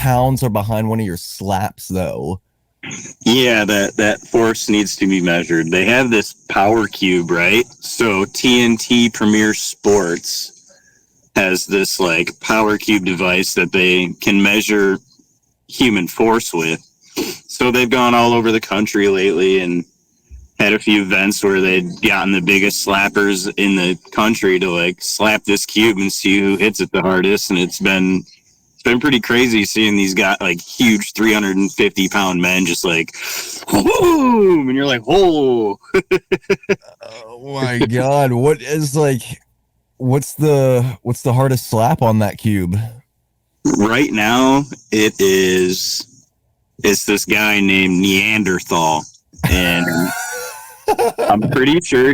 pounds are behind one of your slaps, though? Yeah, that force needs to be measured. They have this power cube, right? So TNT Premier Sports has this like power cube device that they can measure human force with. So they've gone all over the country lately and had a few events where they'd gotten the biggest slappers in the country to like slap this cube and see who hits it the hardest. And it's been pretty crazy seeing these guys, like huge 350-pound men, just like boom, and you're like, oh. Oh my god! What's the hardest slap on that cube? Right now, it's this guy named Neanderthal, and I'm pretty sure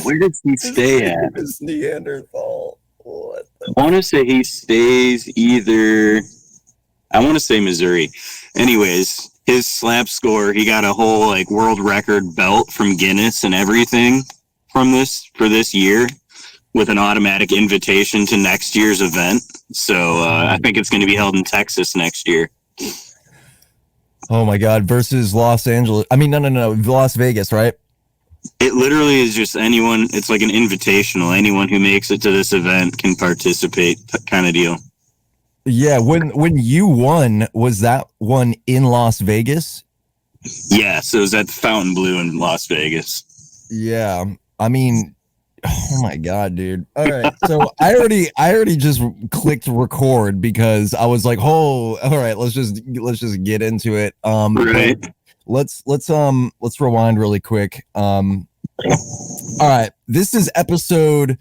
where does he stay at? It's Neanderthal. What? I want to say he stays I want to say Missouri. Anyways, his slap score, he got a whole like world record belt from Guinness and everything for this year with an automatic invitation to next year's event. So I think it's going to be held in Texas next year. Oh my god, versus Los Angeles. I mean, no, Las Vegas, right? It literally is just anyone. It's like an invitational. Anyone who makes it to this event can participate, kind of deal. Yeah, when you won, was that one in Las Vegas? Yes, it was at the Fontainebleau in Las Vegas. Yeah, I mean, oh my god, dude. All right, so I already just clicked record because I was like, oh, all right, let's just get into it. Right. Let's rewind really quick. All right, this is episode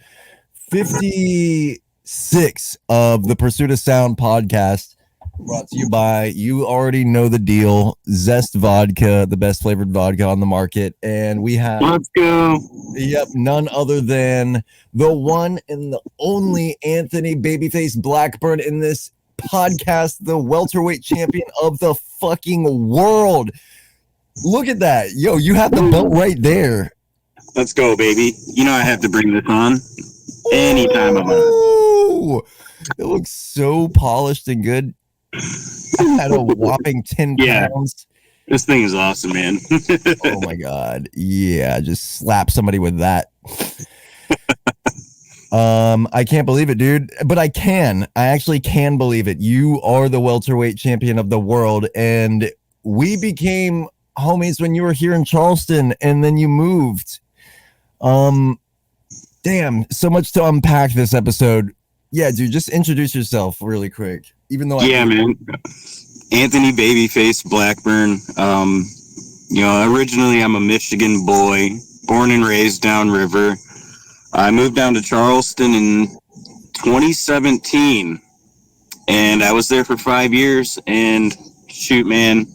56 of the Pursuit of Sound podcast, brought to you by, you already know the deal, Zest Vodka, the best flavored vodka on the market, and we have, let's go. Yep, none other than the one and the only Anthony Babyface Blackburn in this podcast, the welterweight champion of the fucking world. Look at that. Yo, you have the belt right there. Let's go, baby. You know I have to bring this on anytime I'm on. It looks so polished and good. At a whopping 10 pounds. This thing is awesome, man. Oh my god. Yeah, just slap somebody with that. I can't believe it, dude. But I actually can believe it. You are the welterweight champion of the world, and we became homies when you were here in Charleston, and then you moved. Damn, so much to unpack this episode. Yeah, dude, just introduce yourself really quick. Even though man, Anthony Babyface Blackburn. Originally I'm a Michigan boy, born and raised downriver. I moved down to Charleston in 2017, and I was there for 5 years. And shoot, man,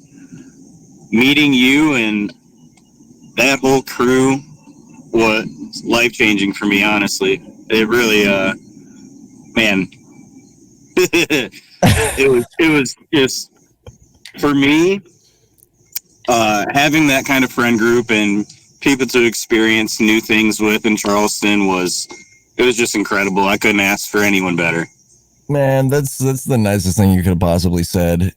meeting you and that whole crew was life-changing for me, honestly. It really, man, it was just, for me, having that kind of friend group and people to experience new things with in Charleston was just incredible. I couldn't ask for anyone better. Man, that's the nicest thing you could have possibly said.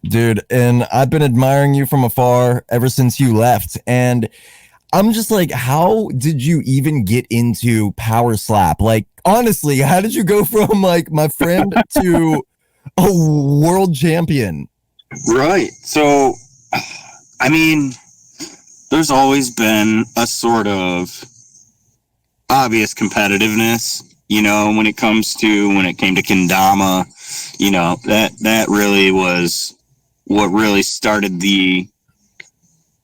Dude, and I've been admiring you from afar ever since you left, and I'm just like, how did you even get into PowerSlap? Like, honestly, how did you go from like my friend to a world champion? Right. So, I mean, there's always been a sort of obvious competitiveness, when it came to kendama, that really was what really started the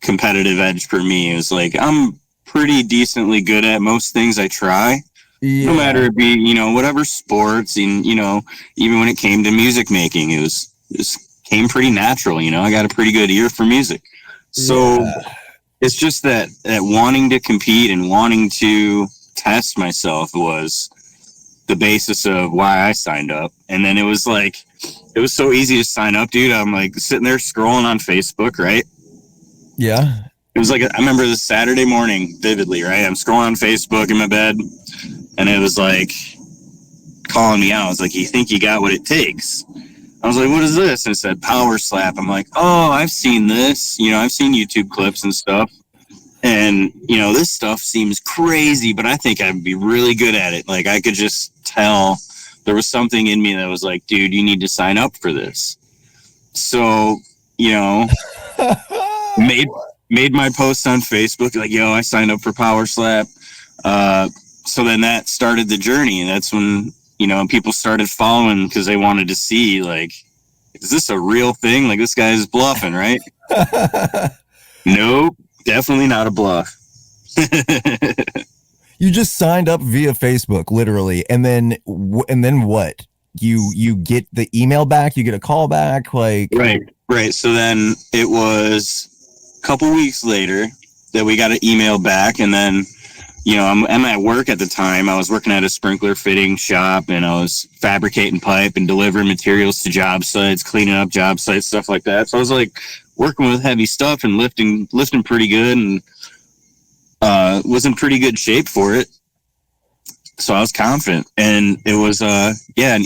competitive edge for me. It was like, I'm pretty decently good at most things I try, no matter it be, whatever sports, and, even when it came to music making, it came pretty natural. I got a pretty good ear for music. So it's just that wanting to compete and wanting to test myself was the basis of why I signed up. And then it was so easy to sign up, dude. I'm like sitting there scrolling on Facebook, right? Yeah. It was like, I remember this Saturday morning vividly, right? I'm scrolling on Facebook in my bed, and it was like calling me out. I was like, you think you got what it takes? I was like, what is this? And it said PowerSlap. I'm like, oh, I've seen this. You know, I've seen YouTube clips and stuff. And, you know, this stuff seems crazy, but I think I'd be really good at it. Like, I could just tell there was something in me that was like, dude, you need to sign up for this. So, you know, made my post on Facebook, like, yo, I signed up for PowerSlap. So then that started the journey. And that's when, you know, people started following because they wanted to see, like, is this a real thing? Like, this guy's bluffing, right? Nope. Definitely not a bluff. You just signed up via Facebook, literally, and then what? You get the email back, you get a call back, like right. So then it was a couple weeks later that we got an email back, and then, you know, I'm at work at the time. I was working at a sprinkler fitting shop, and I was fabricating pipe and delivering materials to job sites, cleaning up job sites, stuff like that. So I was like working with heavy stuff and lifting pretty good, and was in pretty good shape for it. So I was confident, and it was an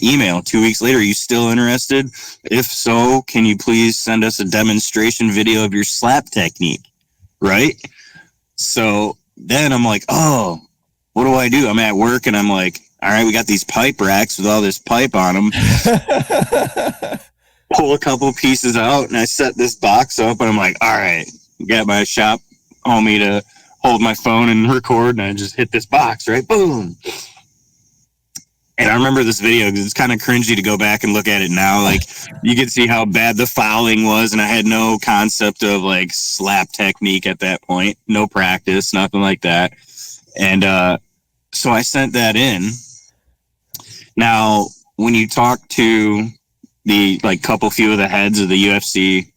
email 2 weeks later. Are you still interested? If so, can you please send us a demonstration video of your slap technique? Right. So then I'm like, oh, what do I do? I'm at work, and I'm like, all right, we got these pipe racks with all this pipe on them. Pull a couple pieces out, and I set this box up, and I'm like, all right, got my shop homie to hold my phone and record, and I just hit this box, right? Boom. And I remember this video because it's kind of cringy to go back and look at it now. Like, you could see how bad the fouling was, and I had no concept of, like, slap technique at that point. No practice, nothing like that. And so I sent that in. Now, when you talk to the, like, few of the heads of the UFC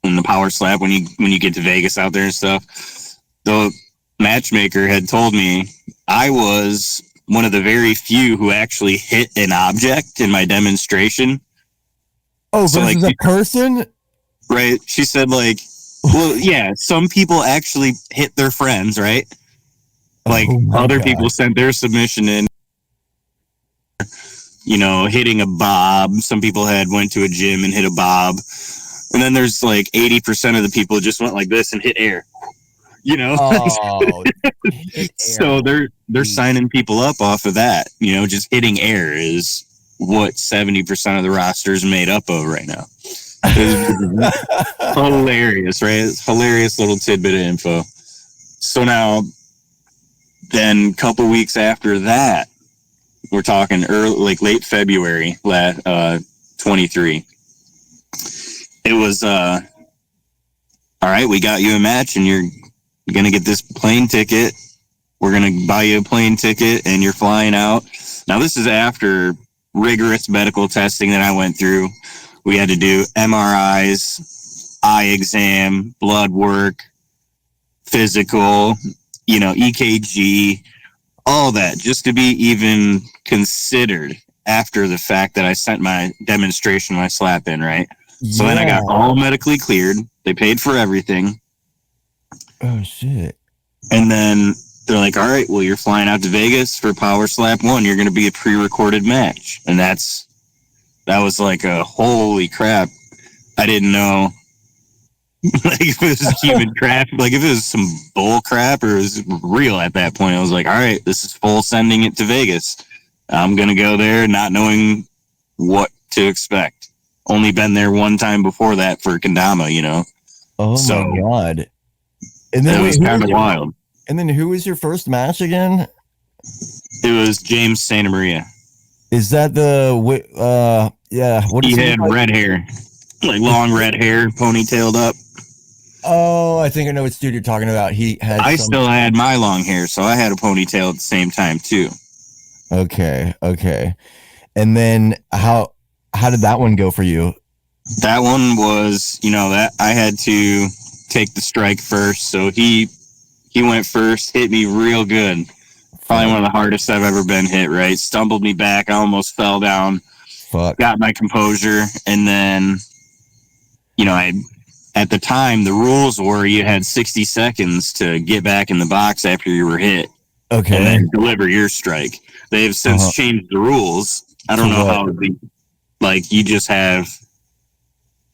and the PowerSlap, when you get to Vegas out there and stuff, the matchmaker had told me I was one of the very few who actually hit an object in my demonstration. Oh, so versus a person? Right. She said, like, well, yeah, some people actually hit their friends, right? Like, other people sent their submission in, you know, hitting a bob. Some people went to a gym and hit a bob. And then there's like 80% of the people just went like this and hit air. You know, so they're signing people up off of that. You know, just hitting air is what 70% of the roster is made up of right now. Hilarious, right? It's hilarious little tidbit of info. So now, then a couple weeks after that, we're talking early, like late February, 23. It was all right. We got you a match, and you're going to get this plane ticket. We're going to buy you a plane ticket, and you're flying out. Now, this is after rigorous medical testing that I went through. We had to do MRIs, eye exam, blood work, physical, you know, EKG, all that, just to be even considered after the fact that I sent my demonstration, my slap in, right? Yeah. So then I got all medically cleared. They paid for everything. Oh, shit. And then they're like, all right, well, you're flying out to Vegas for PowerSlap 1. You're going to be a pre-recorded match. And that was like a holy crap. I didn't know. Like, if it was human crap, like if it was some bull crap or it was real at that point, I was like, all right, this is full sending it to Vegas. I'm going to go there not knowing what to expect. Only been there one time before that for Kendama, you know? Oh, so, my God. And then it was kind of wild. And then who was your first match again? It was James Santa Maria. Is that the, yeah. What he had red hair, like long red hair, ponytailed up. Oh, I think I know what dude you're talking about. I still had my long hair, so I had a ponytail at the same time too. Okay. And then how did that one go for you? That one was, you know, that I had to take the strike first, so he went first, hit me real good. Probably one of the hardest I've ever been hit, right? Stumbled me back, I almost fell down. Got my composure, and then, you know, at the time, the rules were you had 60 seconds to get back in the box after you were hit. Okay. And then deliver your strike. They have since changed the rules, I don't To know what? how like you just have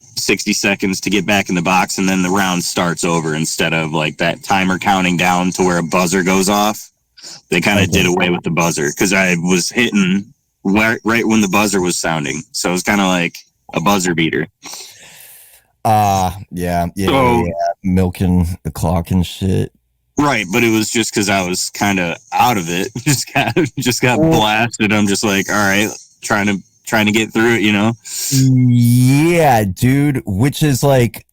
60 seconds to get back in the box and then the round starts over instead of like that timer counting down to where a buzzer goes off. They kind of Okay. did away with the buzzer because I was hitting right when the buzzer was sounding. So it was kind of like a buzzer beater. Yeah. So Milking the clock and shit. right, but it was just because I was kind of out of it. just got blasted. I'm just like, all right, trying to get through it, you know? Yeah, dude. Which is like,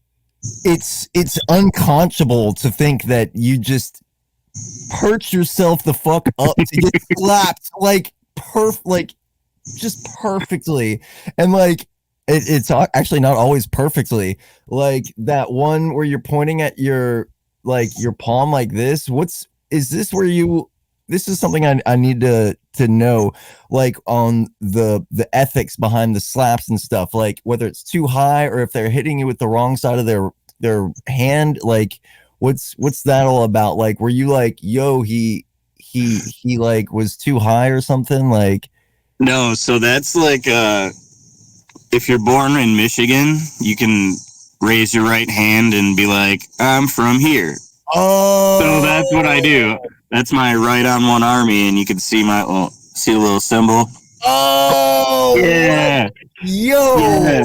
it's unconscionable to think that you just perch yourself the fuck up to get slapped like just perfectly, and like it's actually not always perfectly. Like that one where you're pointing at your palm like this. Is this where you? This is something I need to know, like on the ethics behind the slaps and stuff, like whether it's too high or if they're hitting you with the wrong side of their hand, like what's that all about? Like were you like, yo, he like was too high or something? Like No, so that's like if you're born in Michigan, you can raise your right hand and be like, I'm from here. oh, So that's what I do. That's my right on one army, and you can see see a little symbol. oh Yeah. yo Yeah.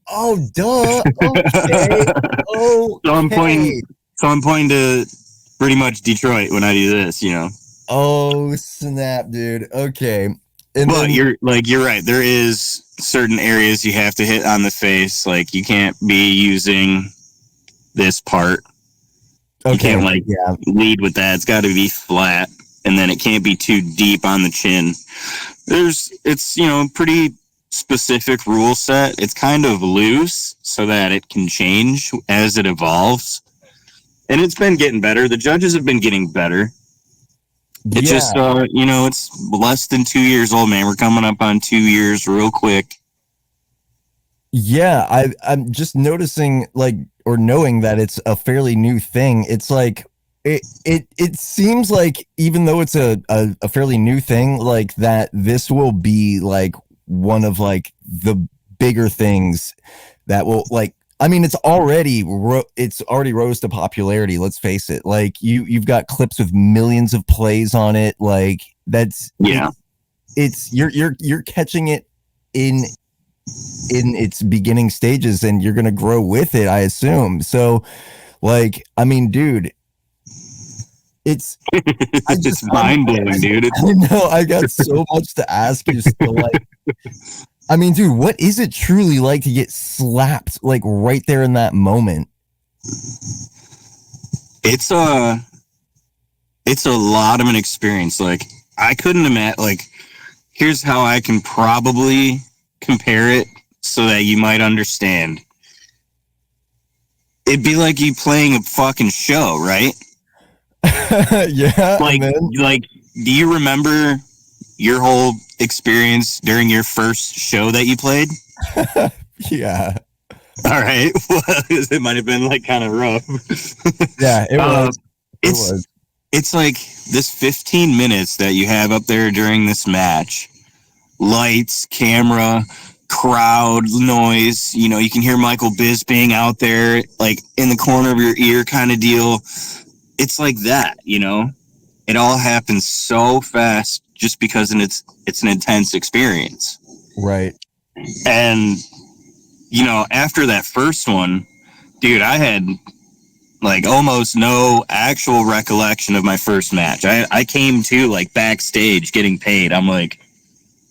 oh duh okay So I'm okay. pointing to pretty much Detroit when I do this, you know. Oh snap, dude. Okay. And But then you're right. There is certain areas you have to hit on the face. Like you can't be using this part. okay, You can't like yeah. lead with that. It's got to be flat, and then it can't be too deep on the chin. It's pretty specific rule set. It's kind of loose so that it can change as it evolves, and it's been getting better. The judges have been getting better. It's just it's less than 2 years old, man. We're coming up on 2 years real quick. Yeah, I'm just noticing, like, or knowing that it's a fairly new thing. It's like it seems like even though it's a fairly new thing, like that this will be like one of like the bigger things that will like. I mean, it's already rose to popularity. Let's face it. Like you've got clips with millions of plays on it. Like that's Yeah. It's you're catching it in its beginning stages, and you're gonna grow with it, I assume. So, like, I mean, dude, it's It's mind blowing, dude. I know I got so much to ask you still. Like, I mean, dude, what is it truly like to get slapped like right there in that moment? It's a lot of an experience. Like I couldn't imagine. Like here's how I can probably compare it so that you might understand. It'd be like you playing a fucking show, right? Yeah. Like do you remember your whole experience during your first show that you played? Yeah. All right. Well, it might have been like kind of rough. Yeah, it was. It's like this 15 minutes that you have up there during this match. Lights, camera, crowd noise. You know, you can hear Michael Bisping out there, like in the corner of your ear kind of deal. It's like that, you know? It all happens so fast just because it's an intense experience. Right. And, you know, after that first one, dude, I had like almost no actual recollection of my first match. I came to like backstage getting paid. I'm like,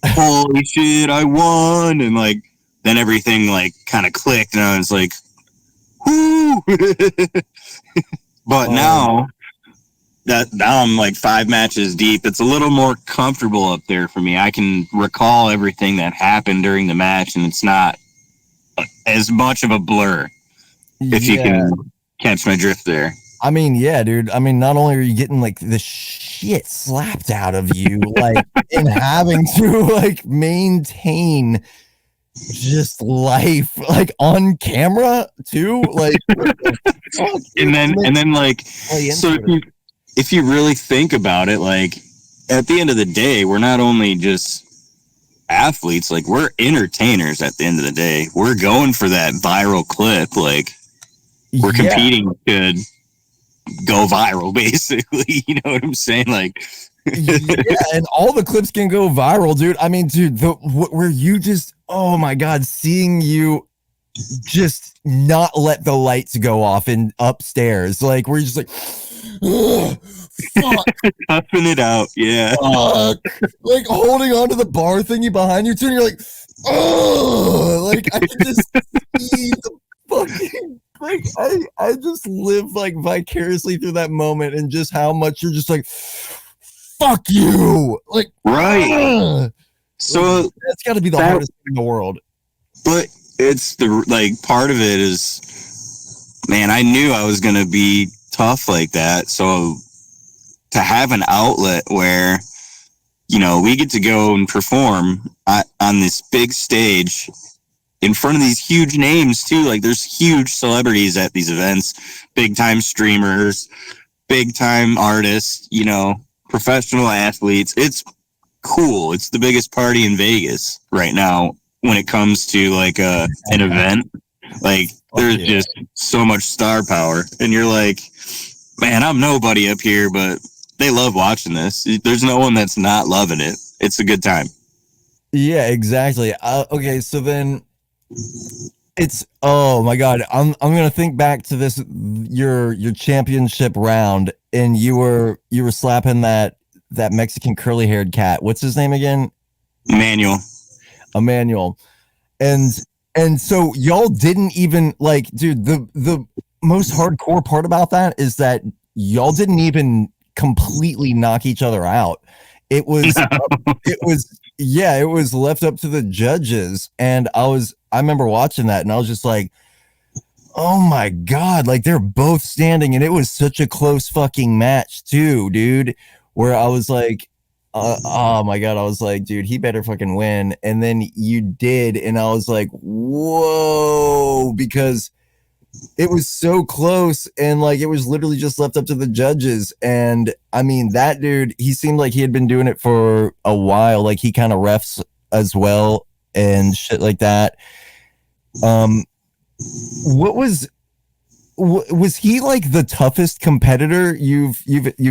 holy shit, I won. And like, then everything like kind of clicked and I was like, whoo. But now I'm like 5 matches deep. It's a little more comfortable up there for me. I can recall everything that happened during the match and it's not as much of a blur. If you can catch my drift there. I mean, yeah, dude. I mean, not only are you getting like the shit slapped out of you, like, and having to like maintain just life like on camera too, like, and then like, so if you really think about it, like at the end of the day, we're not only just athletes, like, we're entertainers at the end of the day. We're going for that viral clip. Like, we're competing to go viral, basically. You know what I'm saying? Like, yeah, and all the clips can go viral, dude. I mean, dude, where you just, oh my God, seeing you just not let the lights go off in upstairs, like, we're just like, ugh, fuck. Toughing it out, yeah. Fuck. Like holding on to the bar thingy behind you too, and you're like, oh, like I can just see the fucking, like I just live like vicariously through that moment and just how much you're just like, fuck you, like, right. So like, that's got to be the hardest thing in the world. But it's the, like, part of it is, man, I knew I was gonna be tough like that, so to have an outlet where, you know, we get to go and perform on this big stage in front of these huge names too. Like, there's huge celebrities at these events, big time streamers, big time artists, you know, professional athletes. It's cool. It's the biggest party in Vegas right now when it comes to like an event. Like, there's just so much star power, and you're like, man, I'm nobody up here, but they love watching this. There's no one that's not loving it. It's a good time. Yeah, exactly. Okay, so then it's, oh my God, I'm gonna think back to this, your championship round, and you were slapping that Mexican curly haired cat. What's his name again? Emmanuel. And so y'all didn't even, like, dude, the most hardcore part about that is that y'all didn't even completely knock each other out. It was it was left up to the judges, and I remember watching that, and I was just like, oh my God, like, they're both standing, and it was such a close fucking match too, dude, where I was like, oh my God, I was like, dude, he better fucking win. And then you did, and I was like, whoa, because it was so close, and like, it was literally just left up to the judges. And I mean, that dude, he seemed like he had been doing it for a while. Like, he kind of refs as well and shit like that. What was he like the toughest competitor you've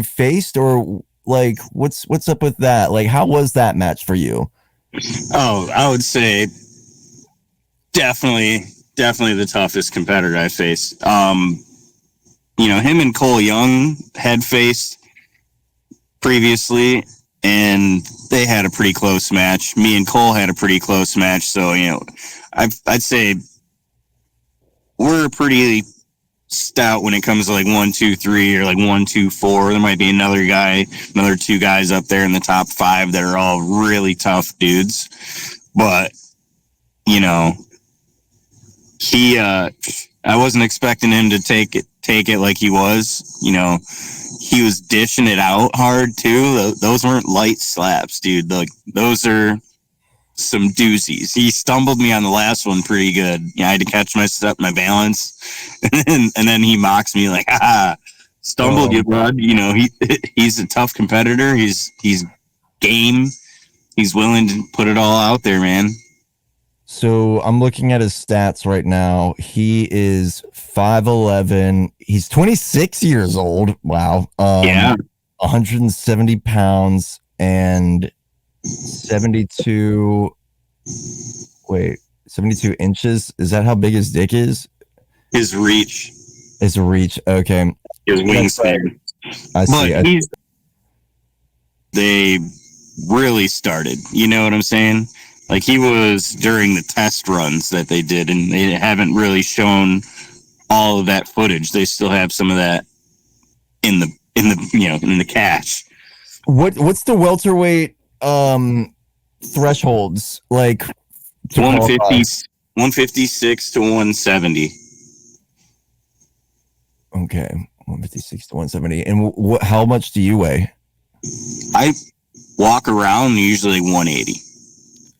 faced, or like, what's up with that? Like, how was that match for you? Oh, I would say definitely the toughest competitor I faced. You know, him and Cole Young had faced previously, and they had a pretty close match. Me and Cole had a pretty close match. So, you know, I'd say we're pretty stout when it comes to like 1, 2, 3, or like 1, 2, 4. There might be another 2 guys up there in the top 5 that are all really tough dudes. But, you know, I wasn't expecting him to take it like he was. You know, he was dishing it out hard too. Those weren't light slaps, dude. Like, those are some doozies. He stumbled me on the last one pretty good. I had to catch my balance, and then he mocks me like, stumbled you, bud. You know, he's a tough competitor. He's game. He's willing to put it all out there, man. So I'm looking at his stats right now. He is 5'11". He's 26 years old. Wow. 170 pounds and 72 inches. Is that how big his dick is? His reach. Okay. His wingspan. I see. They really started. You know what I'm saying? Like, he was during the test runs that they did, and they haven't really shown all of that footage. They still have some of that in the cache. What's the welterweight thresholds like? 156 to 170. Okay, 156 to 170. And how much do you weigh? I walk around usually 180.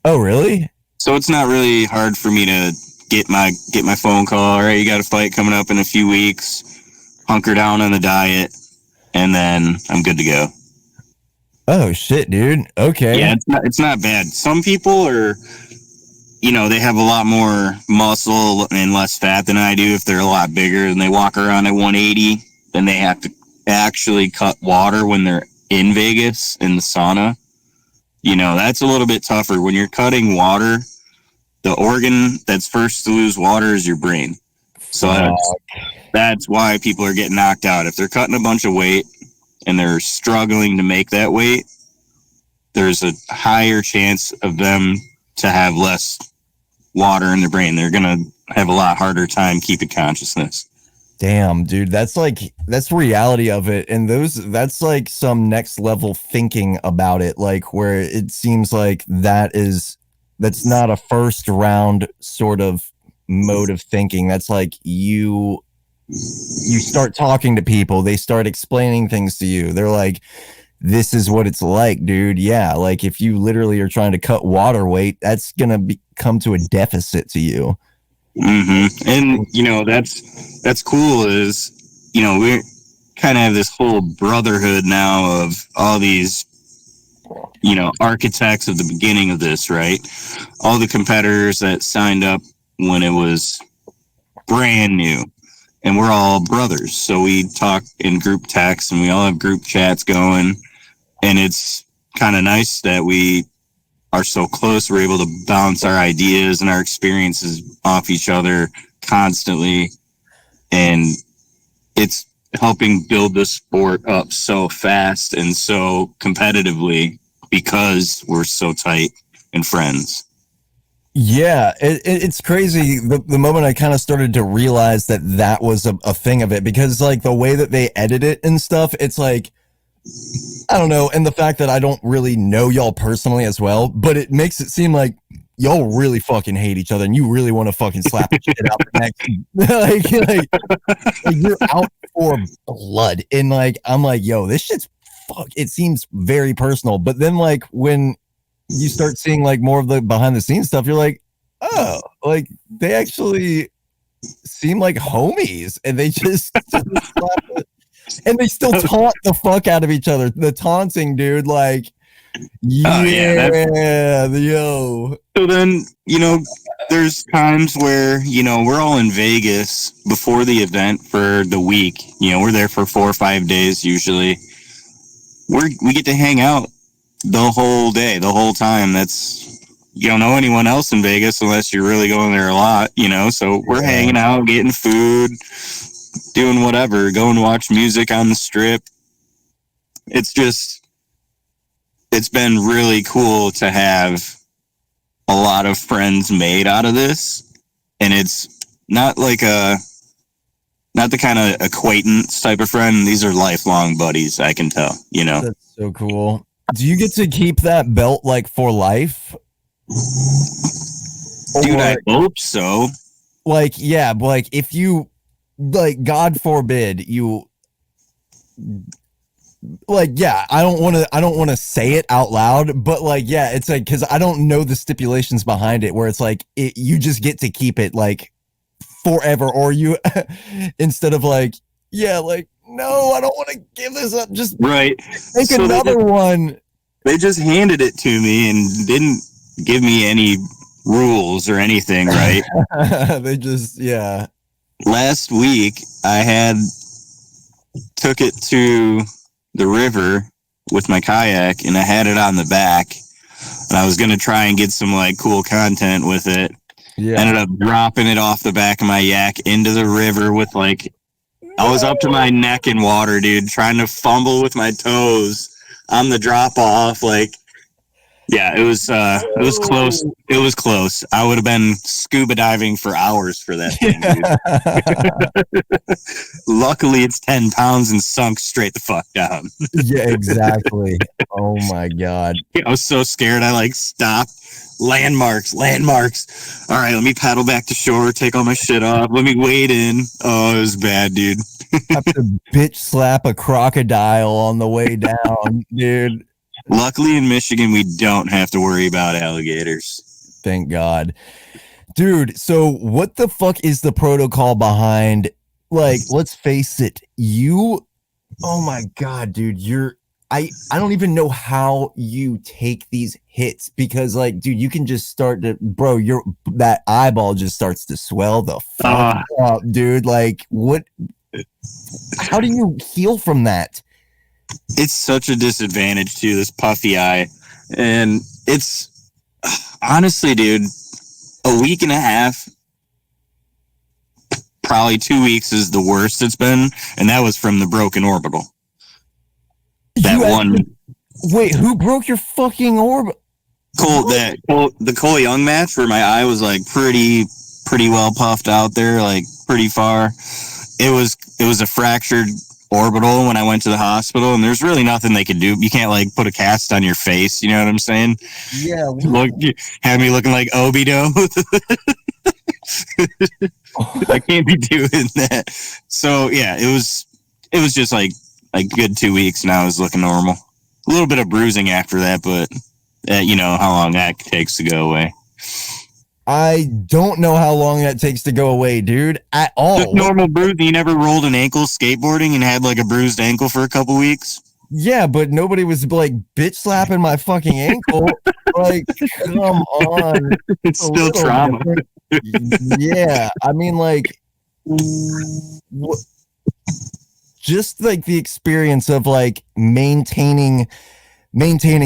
Oh, really? So it's not really hard for me to get my phone call. All right, you got a fight coming up in a few weeks. Hunker down on the diet, and then I'm good to go. Oh shit, dude. Okay. Yeah, it's not bad. Some people are, they have a lot more muscle and less fat than I do if they're a lot bigger and they walk around at 180. Then they have to actually cut water when they're in Vegas in the sauna. That's a little bit tougher. When you're cutting water, the organ that's first to lose water is your brain. So that's why people are getting knocked out. If they're cutting a bunch of weight and they're struggling to make that weight, there's a higher chance of them to have less water in their brain. They're going to have a lot harder time keeping consciousness. Damn, dude, that's the reality of it. And that's like some next level thinking about it, like where it seems like that's not a first round sort of mode of thinking. That's like you start talking to people, they start explaining things to you. They're like, this is what it's like, dude. Yeah, like if you literally are trying to cut water weight, that's gonna come to a deficit to you. Mm-hmm. And that's cool. Is we kind of have this whole brotherhood now of all these architects of the beginning of this, right? All the competitors that signed up when it was brand new, and we're all brothers. So we talk in group texts and we all have group chats going. And it's kind of nice that we are so close. We're able to bounce our ideas and our experiences off each other constantly. And it's helping build the sport up so fast and so competitively because we're so tight and friends. Yeah, it's crazy. The moment I kind of started to realize that was a thing of it, because like the way that they edit it and stuff, it's like, I don't know. And the fact that I don't really know y'all personally as well, but it makes it seem like y'all really fucking hate each other and you really want to fucking slap the shit out the next. like you're out for blood. And like, I'm like, yo, this shit's it seems very personal. But then like when you start seeing like more of the behind the scenes stuff, you're like, oh, like they actually seem like homies and they just and they still taunt the fuck out of each other. The taunting, dude, like, yo. So then, there's times where, we're all in Vegas before the event for the week. We're there for 4 or 5 days usually. We get to hang out the whole day, the whole time. You don't know anyone else in Vegas unless you're really going there a lot, so we're hanging out, getting food, doing whatever, going to watch music on the strip. It's been really cool to have a lot of friends made out of this. And it's not like not the kind of acquaintance type of friend. These are lifelong buddies, I can tell, That's so cool. Do you get to keep that belt like for life? Dude, I hope so. Like, yeah, like if you, like, God forbid you, like, yeah, I don't want to say it out loud, but like, yeah, it's like, because I don't know the stipulations behind it, where it's like you just get to keep it like forever, or you instead of like, yeah, like, no, I don't want to give this up, just right, make another one. They just handed it to me and didn't give me any rules or anything, right? They just, yeah. Last week, I took it to the river with my kayak, and I had it on the back, and I was going to try and get some like cool content with it. Yeah. Ended up dropping it off the back of my yak into the river with like, I was up to my neck in water, dude, trying to fumble with my toes on the drop off. Like, yeah, it was close. It was close. I would have been scuba diving for hours for that thing, dude. Luckily, it's 10 pounds and sunk straight the fuck down. Yeah, exactly. Oh my God. I was so scared. I like stopped. Landmarks. All right, let me paddle back to shore, take all my shit off. Let me wade in. Oh, it was bad, dude. Have to bitch slap a crocodile on the way down, dude. Luckily in Michigan, we don't have to worry about alligators. Thank God. Dude, so what the fuck is the protocol behind, like, let's face it, oh my God, dude, I don't even know how you take these hits because like, dude, you can just start to, bro, that eyeball just starts to swell the fuck up, dude. Like, what? How do you heal from that? It's such a disadvantage too, this puffy eye, and it's honestly, dude, a week and a half, probably 2 weeks is the worst it's been, and that was from the broken orbital. Wait, who broke your fucking orb? The Cole Young match where my eye was like pretty well puffed out there, like pretty far. It was a fractured orbital when I went to the hospital, and there's really nothing they could do. You can't like put a cast on your face, you know what I'm saying? Yeah. Have me looking like Obito. I can't be doing that. So yeah, it was just like a good 2 weeks, and I was looking normal. A little bit of bruising after that, but you know how long that takes to go away. I don't know how long that takes to go away, dude, at all. Just normal bruising. You never rolled an ankle skateboarding and had like a bruised ankle for a couple weeks? Yeah, but nobody was like bitch slapping my fucking ankle. Like, come on. It's still trauma. Yeah, I mean, like, just like the experience of like maintaining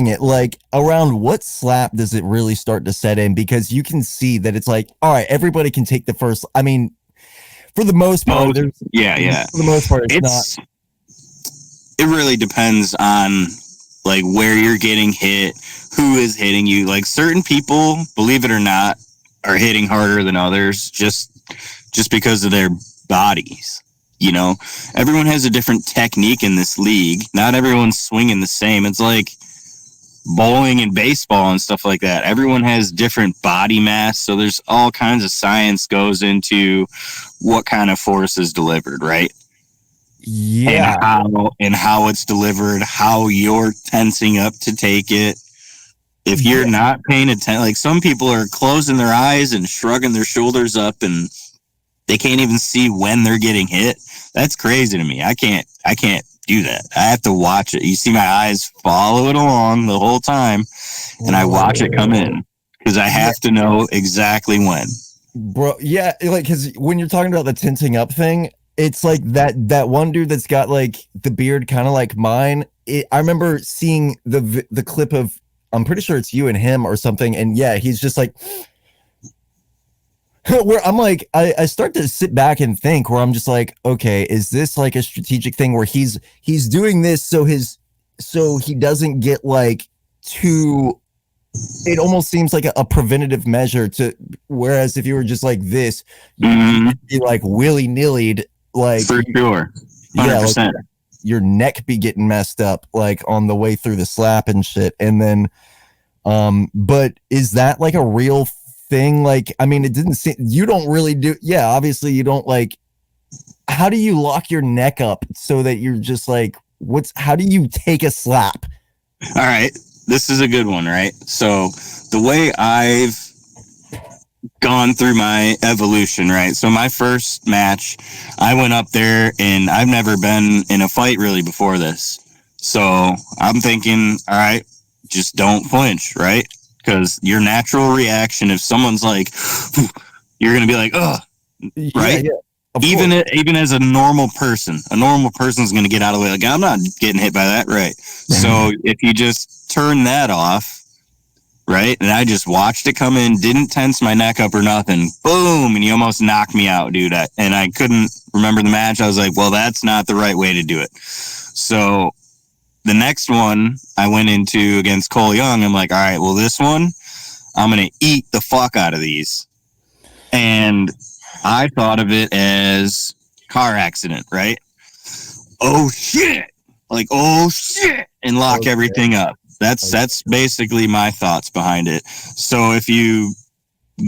it, like around what slap does it really start to set in? Because you can see that it's like, all right, everybody can take the first. I mean, for the most part, yeah. For the most part, it's not. It really depends on like where you're getting hit, who is hitting you. Like certain people, believe it or not, are hitting harder than others just because of their bodies. You know, everyone has a different technique in this league. Not everyone's swinging the same. It's like bowling and baseball and stuff like that. Everyone has different body mass. So there's all kinds of science goes into what kind of force is delivered, right? Yeah. And how it's delivered, how you're tensing up to take it. If you're not paying attention, like some people are closing their eyes and shrugging their shoulders up and they can't even see when they're getting hit. That's crazy to me. I can't do that. I have to watch it. You see my eyes follow it along the whole time, and I watch it come in because I have to know exactly when. Bro, yeah, like because when you're talking about the tensing up thing, it's like that one dude that's got like the beard kind of like mine. I remember seeing the clip of, I'm pretty sure it's you and him or something, and yeah, he's just like, where I'm like, I start to sit back and think where I'm just like, okay, is this like a strategic thing where he's doing this so he doesn't get like too, it almost seems like a preventative measure to, whereas if you were just like this, you'd be like willy-nillied, like for sure. 100%. Yeah, like your neck be getting messed up like on the way through the slap and shit. And then but is that like a real thing? Like, I mean, it didn't seem, you don't really do, yeah, obviously you don't, like, how do you lock your neck up so that you're just like, how do you take a slap? All right, this is a good one, right? So the way I've gone through my evolution, right? So my first match, I went up there and I've never been in a fight really before this. So I'm thinking, all right, just don't flinch, right? Because your natural reaction, if someone's like, you're going to be like, ugh, right? Yeah, even as a normal person's going to get out of the way. Like, I'm not getting hit by that, right? So if you just turn that off, right? And I just watched it come in, didn't tense my neck up or nothing. Boom. And you almost knocked me out, dude. And I couldn't remember the match. I was like, well, that's not the right way to do it. So the next one I went into against Cole Young, I'm like, all right, well, this one, I'm going to eat the fuck out of these. And I thought of it as car accident, right? Oh, shit. Like, oh, shit. And lock everything up. That's basically my thoughts behind it. So if you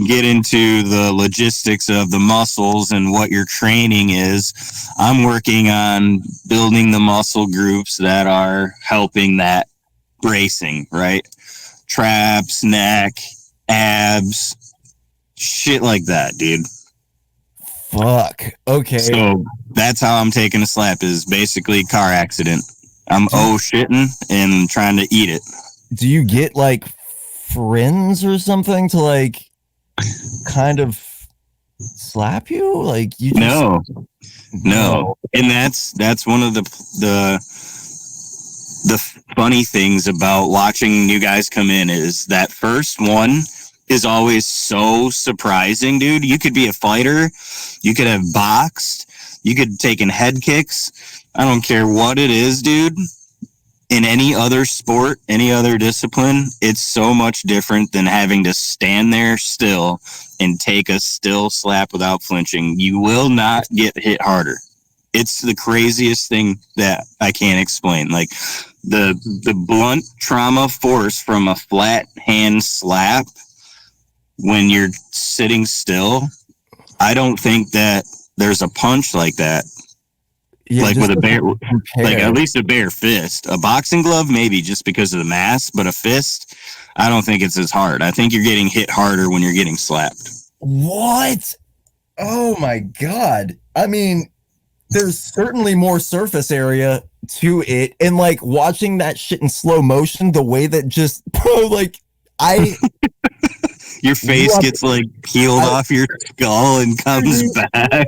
get into the logistics of the muscles and what your training is, I'm working on building the muscle groups that are helping that bracing, right? Traps, neck, abs, shit like that, dude. Fuck. Okay. So that's how I'm taking a slap, is basically car accident. I'm shitting and trying to eat it. Do you get like friends or something to like kind of slap you? Like you just no. And that's one of the funny things about watching new guys come in is that first one is always so surprising, dude. You could be a fighter, you could have boxed, you could taken head kicks. I don't care what it is, dude. In any other sport, any other discipline, it's so much different than having to stand there still and take a still slap without flinching. You will not get hit harder. It's the craziest thing that I can't explain. Like the blunt trauma force from a flat hand slap when you're sitting still, I don't think that there's a punch like that. Yeah, like with a bare, compare. like at least a bare fist. A boxing glove, maybe just because of the mass, but a fist, I don't think it's as hard. I think you're getting hit harder when you're getting slapped. What? Oh my God. I mean, there's certainly more surface area to it. And like watching that shit in slow motion, the way that just, bro, like your face gets like peeled off your skull and comes back.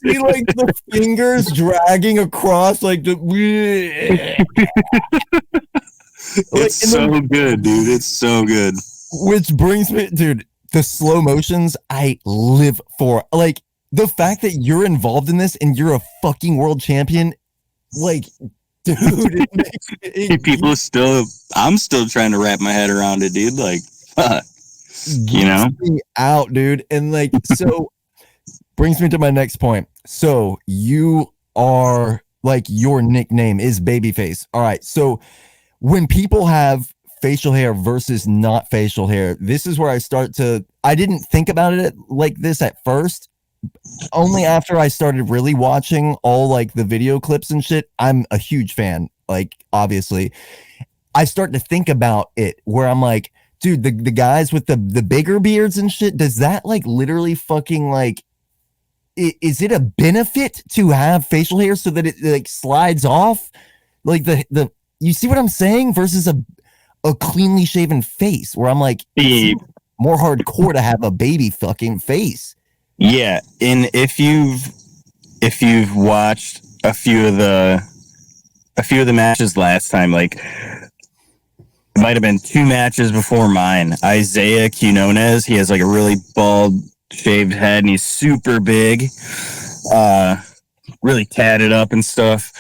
See like the fingers dragging across like the it's so good, dude. It's so good. Which brings me, dude, the slow motions I live for. Like the fact that you're involved in this and you're a fucking world champion, like, dude, people I'm still trying to wrap my head around it, dude. Like, you know, out, dude. And like, so brings me to my next point. So you are like, your nickname is Babyface. All right. So when people have facial hair versus not facial hair, this is where I didn't think about it like this at first. Only after I started really watching all like the video clips and shit. I'm a huge fan. Like, obviously, I start to think about it where I'm like, dude, the guys with the bigger beards and shit, does that like literally fucking like, is it a benefit to have facial hair so that it like slides off? Like the you see what I'm saying? Versus a cleanly shaven face where I'm like, more hardcore to have a baby fucking face. Yeah, and if you've watched a few of the matches last time, like it might have been 2 matches before mine. Isaiah Quinones, he has like a really bald shaved head and he's super big, really tatted up and stuff.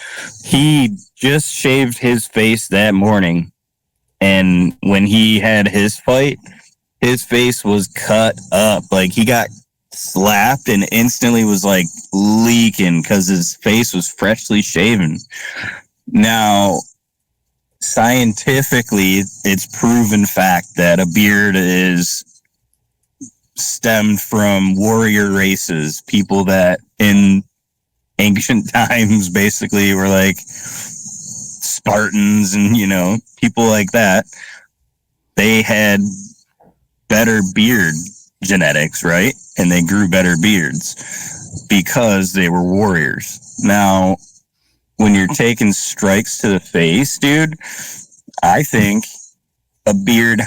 He just shaved his face that morning, and when he had his fight, his face was cut up. Like he got slapped and instantly was like leaking because his face was freshly shaven. Now, scientifically, it's proven fact that a beard is stemmed from warrior races, people that in ancient times basically were like Spartans and, you know, people like that. They had better beard genetics, right? And they grew better beards because they were warriors. Now, when you're taking strikes to the face, dude, I think a beard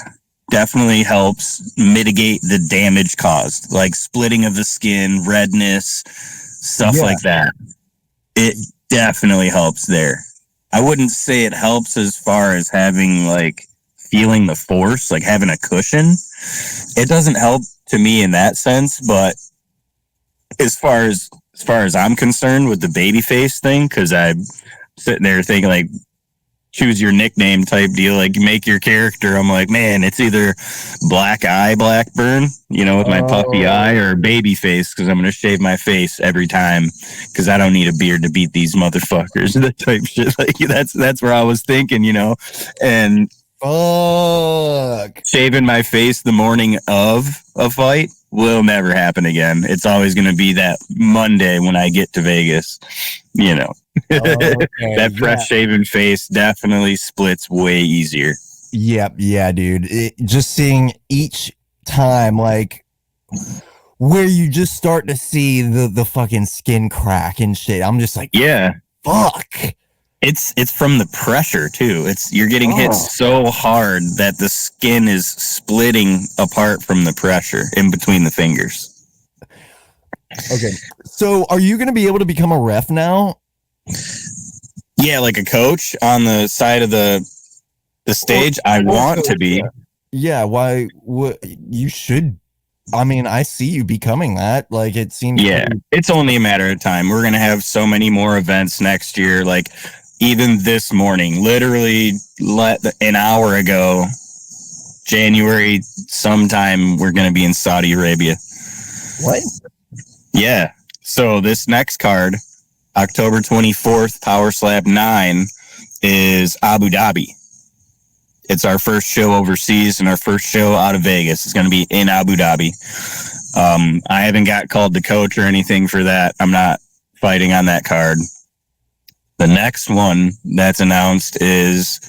definitely helps mitigate the damage caused, like splitting of the skin, redness, stuff like that. It definitely helps there. I wouldn't say it helps as far as having like feeling the force, like having a cushion. It doesn't help to me in that sense, but as far as I'm concerned with the Babyface thing, because I'm sitting there thinking like choose your nickname type deal, like make your character. I'm like, man, it's either Black Eye Blackburn, you know, with my puffy eye, or Babyface, because I'm gonna shave my face every time because I don't need a beard to beat these motherfuckers. That type shit. Like that's where I was thinking, you know, and shaving my face the morning of a fight will never happen again. It's always going to be that Monday when I get to Vegas, you know. That fresh shaven face definitely splits way easier. Yep. Yeah, dude. Just seeing each time, like, where you just start to see the fucking skin crack and shit. I'm just like, yeah, fuck. It's from the pressure too. You're getting hit so hard that the skin is splitting apart from the pressure in between the fingers. Okay. So are you going to be able to become a ref now? Yeah, like a coach on the side of the stage. I want to be. Yeah. Why? You should. I mean, I see you becoming that. Like, it seems. Yeah, it's only a matter of time. We're going to have so many more events next year. Like, even this morning, literally an hour ago, January sometime, we're going to be in Saudi Arabia. What? Yeah. So this next card, October 24th, PowerSlap 9, is Abu Dhabi. It's our first show overseas and our first show out of Vegas. It's going to be in Abu Dhabi. I haven't got called to coach or anything for that. I'm not fighting on that card. The next one that's announced is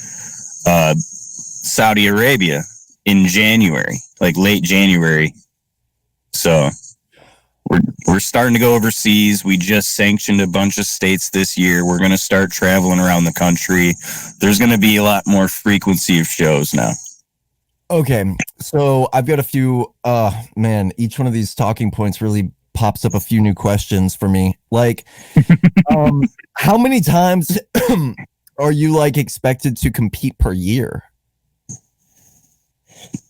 Saudi Arabia in January, like late January. So we're starting to go overseas. We just sanctioned a bunch of states this year. We're going to start traveling around the country. There's going to be a lot more frequency of shows now. Okay, so I've got a few. Man, each one of these talking points really pops up a few new questions for me. Like, how many times are you like expected to compete per year?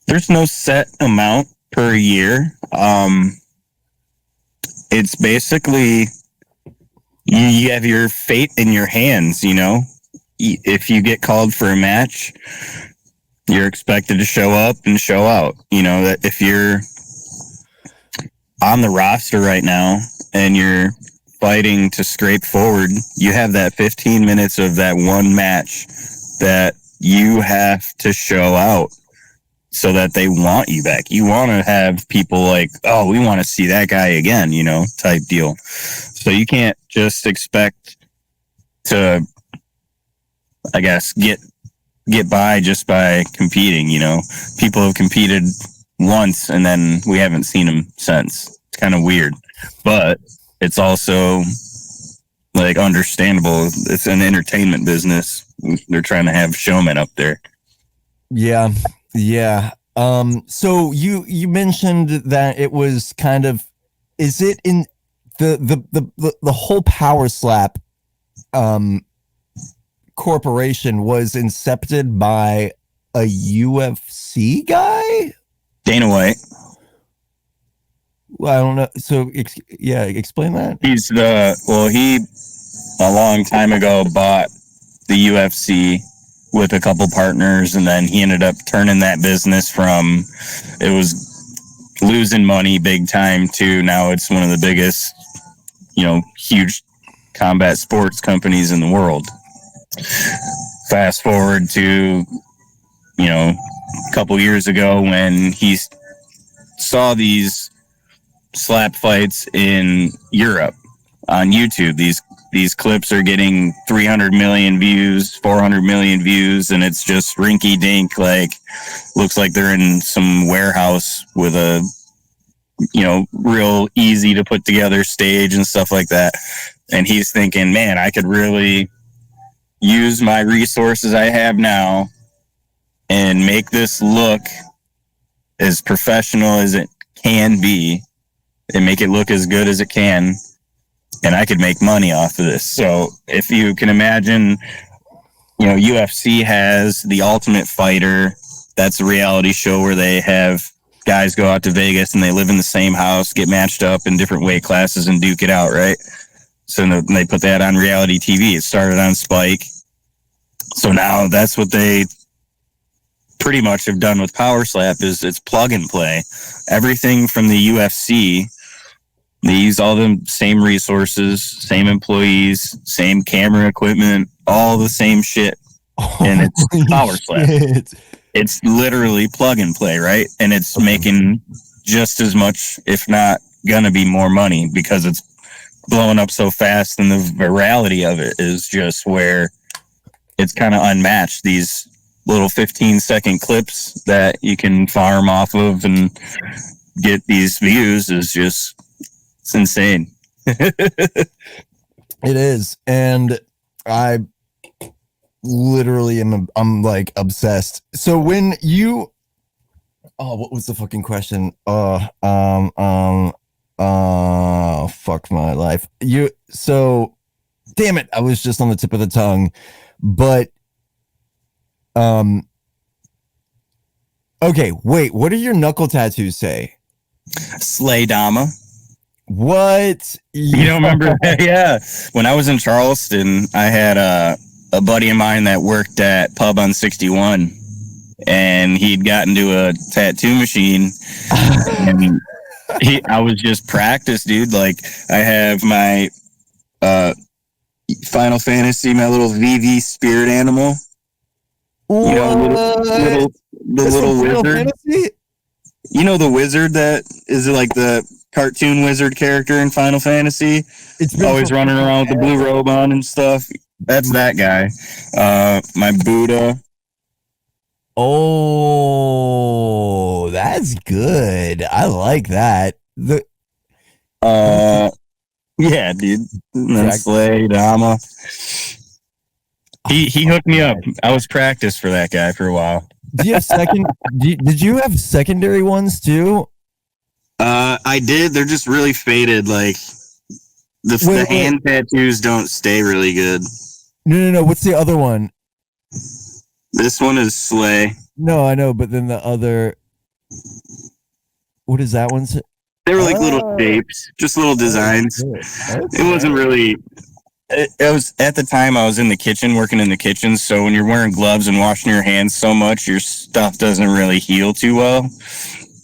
There's no set amount per year. It's basically you have your fate in your hands, you know. If you get called for a match, you're expected to show up and show out. You know, that if you're on the roster right now and you're fighting to scrape forward, you have that 15 minutes of that one match that you have to show out so that they want you back. You want to have people like, oh, we want to see that guy again, you know, type deal. So you can't just expect to, I guess, get by just by competing, you know. People have competed once and then we haven't seen them since. It's kind of weird, but it's also like understandable. It's an entertainment business. They're trying to have showmen up there. Yeah. Yeah. So you mentioned that it was kind of, is it in the whole PowerSlap corporation was incepted by a UFC guy? Dana White. Well, I don't know. So explain that. He a long time ago bought the UFC with a couple partners, and then he ended up turning that business from it was losing money big time to now it's one of the biggest, you know, huge combat sports companies in the world. Fast forward to, you know, a couple years ago when he saw these slap fights in Europe on YouTube. These clips are getting 300 million views, 400 million views, and it's just rinky dink, like looks like they're in some warehouse with a, you know, real easy to put together stage and stuff like that. And he's thinking, man, I could really use my resources I have now and make this look as professional as it can be and make it look as good as it can. And I could make money off of this. So if you can imagine, you know, UFC has The Ultimate Fighter. That's a reality show where they have guys go out to Vegas and they live in the same house, get matched up in different weight classes and duke it out, right? So they put that on reality TV. It started on Spike. So now that's what they pretty much have done with PowerSlap is it's plug and play. Everything from the UFC, they use all the same resources, same employees, same camera equipment, all the same shit. And it's PowerSlap. It's literally plug and play, right? And it's making just as much, if not gonna be more money because it's blowing up so fast. And the virality of it is just where it's kind of unmatched. These little 15-second clips that you can farm off of and get these views is just, it's insane. It is. And literally I'm like obsessed. So when you what was the fucking question? Fuck my life. Damn it, I was just on the tip of the tongue. But okay, wait, what do your knuckle tattoos say? Slay Dama. What? You don't remember that? Yeah. When I was in Charleston, I had a buddy of mine that worked at Pub on 61, and he'd gotten to a tattoo machine, and I was just practice, dude. Like, I have my Final Fantasy, my little VV spirit animal. You know, the little wizard. Fantasy? You know the wizard that is like the cartoon wizard character in Final Fantasy? It's always running around with the blue robe on and stuff. That's that guy. My Buddha. Oh, that's good. I like that. Yeah, dude. Slay Dama. He hooked me up. I was practice for that guy for a while. Do you have did you have secondary ones too? I did. They're just really faded. Like the hand tattoos don't stay really good. No. What's the other one? This one is Slay. No, I know, but then the other. What is that one? They were like little shapes, just little designs. Okay. It wasn't really. It was at the time I was in the kitchen, working in the kitchen. So when you're wearing gloves and washing your hands so much, your stuff doesn't really heal too well.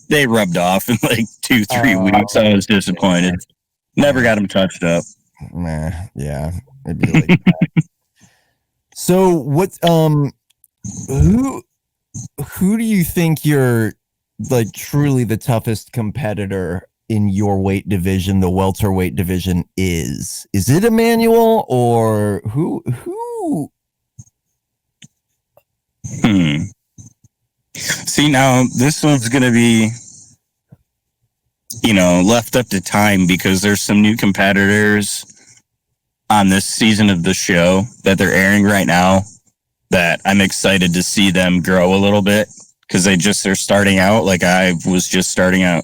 They rubbed off in like 2-3 weeks. I was disappointed. Never got them touched up. Nah, yeah. It'd be like so what? Who do you think you're like truly the toughest competitor in your weight division, the welterweight division is? Is it Emmanuel or who? See, now this one's going to be, left up to time because there's some new competitors on this season of the show that they're airing right now that I'm excited to see them grow a little bit because they're starting out. Like I was just starting out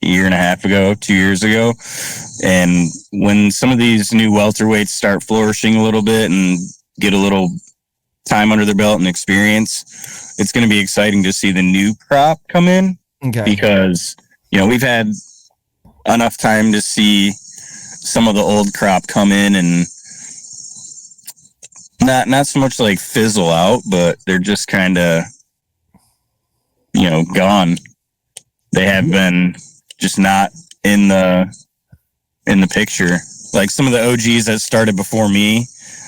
a year and a half ago, 2 years ago. And when some of these new welterweights start flourishing a little bit and get a little time under their belt and experience, it's going to be exciting to see the new crop come in. Okay. Because, we've had enough time to see some of the old crop come in and not so much like fizzle out, but they're just kind of, gone. They have been just not in the picture. Like some of the OGs that started before me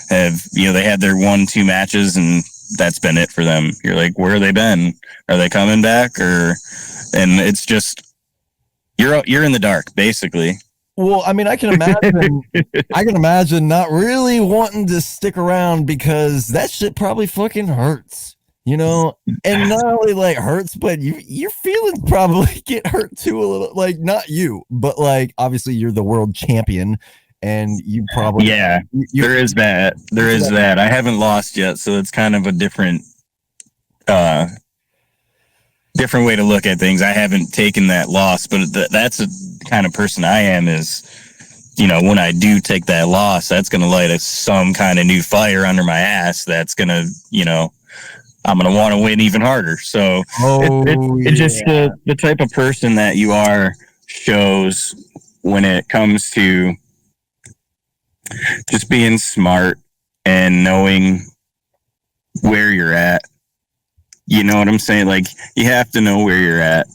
have, they had their 1-2 matches and that's been it for them. You're like, where have they been? Are they coming back? And it's just, you're in the dark, basically. Well, I mean, I can imagine not really wanting to stick around because that shit probably fucking hurts, and not only like hurts, but your feelings probably get hurt too a little. Like not you, but like obviously you're the world champion, and you probably there is that. There is that. I haven't lost yet, so it's kind of a different way to look at things. I haven't taken that loss, but that's a kind of person I am is, when I do take that loss, that's going to light some kind of new fire under my ass. That's going to, I'm going to want to win even harder. So it's just the type of person that you are shows when it comes to just being smart and knowing where you're at. You know what I'm saying? Like, you have to know where you're at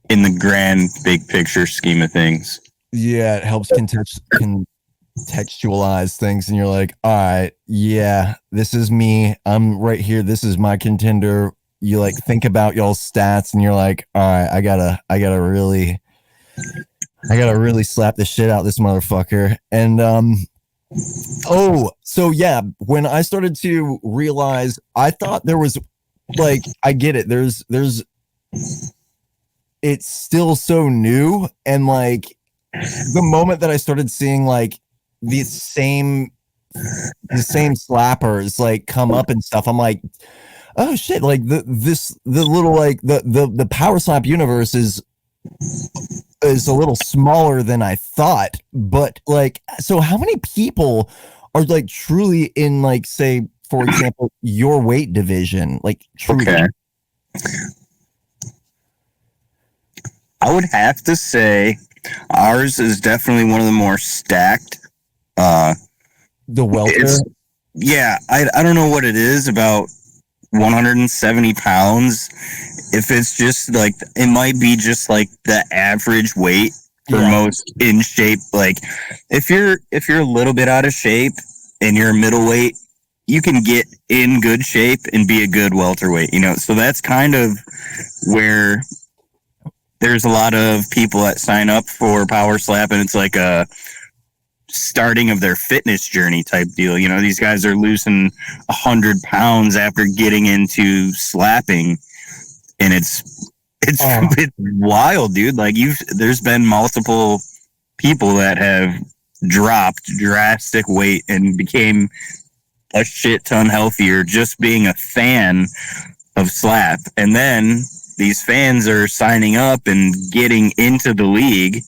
in the grand, big picture scheme of things. Yeah, it helps contextualize things. And you're like, all right, yeah, this is me. I'm right here. This is my contender. You like think about y'all's stats and you're like, all right, I gotta really slap the shit out of this motherfucker. And, so yeah, when I started to realize, I thought there was, like, I get it. There's, it's still so new. And like the moment that I started seeing like the same the same slappers like come up and stuff. I'm like, oh shit! Like the little like the PowerSlap universe is a little smaller than I thought. But like, so how many people are like truly in like, say, for example, your weight division? Like, truly. Okay. I would have to say ours is definitely one of the more stacked. The welter. Yeah, I don't know what it is about 170 pounds. If it's just like, it might be just like the average weight for most in shape. Like if you're a little bit out of shape and you're a middleweight, you can get in good shape and be a good welterweight, you know? So that's kind of where there's a lot of people that sign up for PowerSlap, and it's like a starting of their fitness journey type deal. You know, these guys are losing 100 pounds after getting into slapping, and it's wild, dude. Like there's been multiple people that have dropped drastic weight and became a shit ton healthier just being a fan of slap. And then these fans are signing up and getting into the league,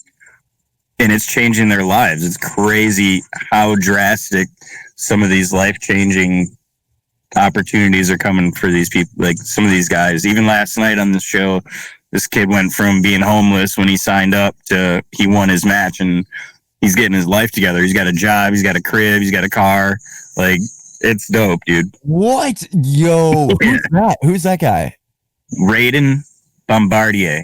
and it's changing their lives. It's crazy how drastic some of these life-changing opportunities are coming for these people, like some of these guys. Even last night on the show, this kid went from being homeless when he signed up to he won his match, and he's getting his life together. He's got a job, he's got a crib, he's got a car. Like, it's dope, dude. What? Yo, who's that? Who's that guy? Raiden Bombardier.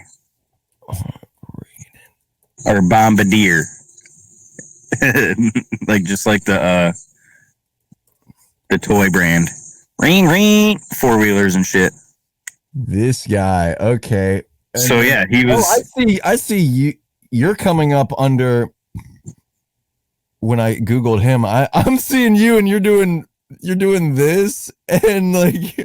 Or Bombardier. Like, just like the toy brand. Ring, ring. 4-wheelers and shit. This guy. Okay. So yeah, he was. Oh, I see you. You're coming up under. When I Googled him, I'm seeing you, and you're doing this, and like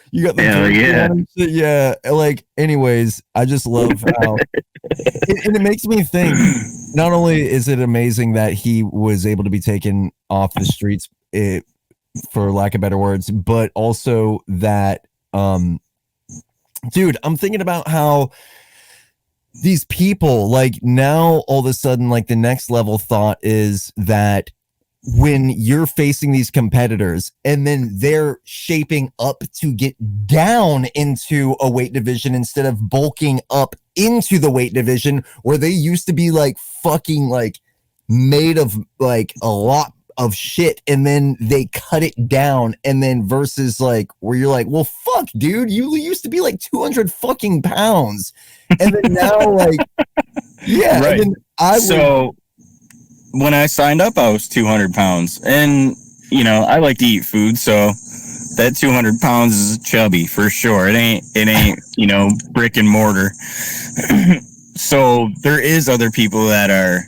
you got the yeah. Like, anyways, I just love how, and it makes me think. Not only is it amazing that he was able to be taken off the streets, for lack of better words, but also that, dude, I'm thinking about how these people, like, now all of a sudden, like, the next level thought is that when you're facing these competitors and then they're shaping up to get down into a weight division instead of bulking up into the weight division where they used to be like fucking like made of like a lot of shit, and then they cut it down, and then versus like where you're like, well, fuck, dude, you used to be like 200 fucking pounds, and then now like, yeah, right. And then when I signed up, I was 200 pounds, and you know, I like to eat food, so that 200 pounds is chubby for sure. It ain't you know, brick and mortar. So there is other people that are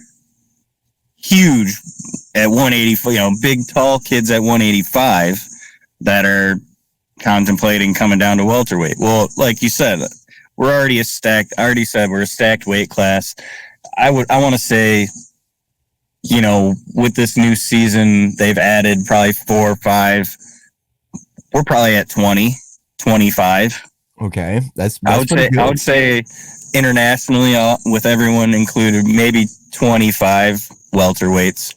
huge at 180, you know, big tall kids at 185 that are contemplating coming down to welterweight. Well, like you said, we're already we're a stacked weight class. I want to say, you know, with this new season, they've added probably 4 or 5. We're probably at 20, 25. Okay, that's I would say internationally, with everyone included, maybe 25 welterweights.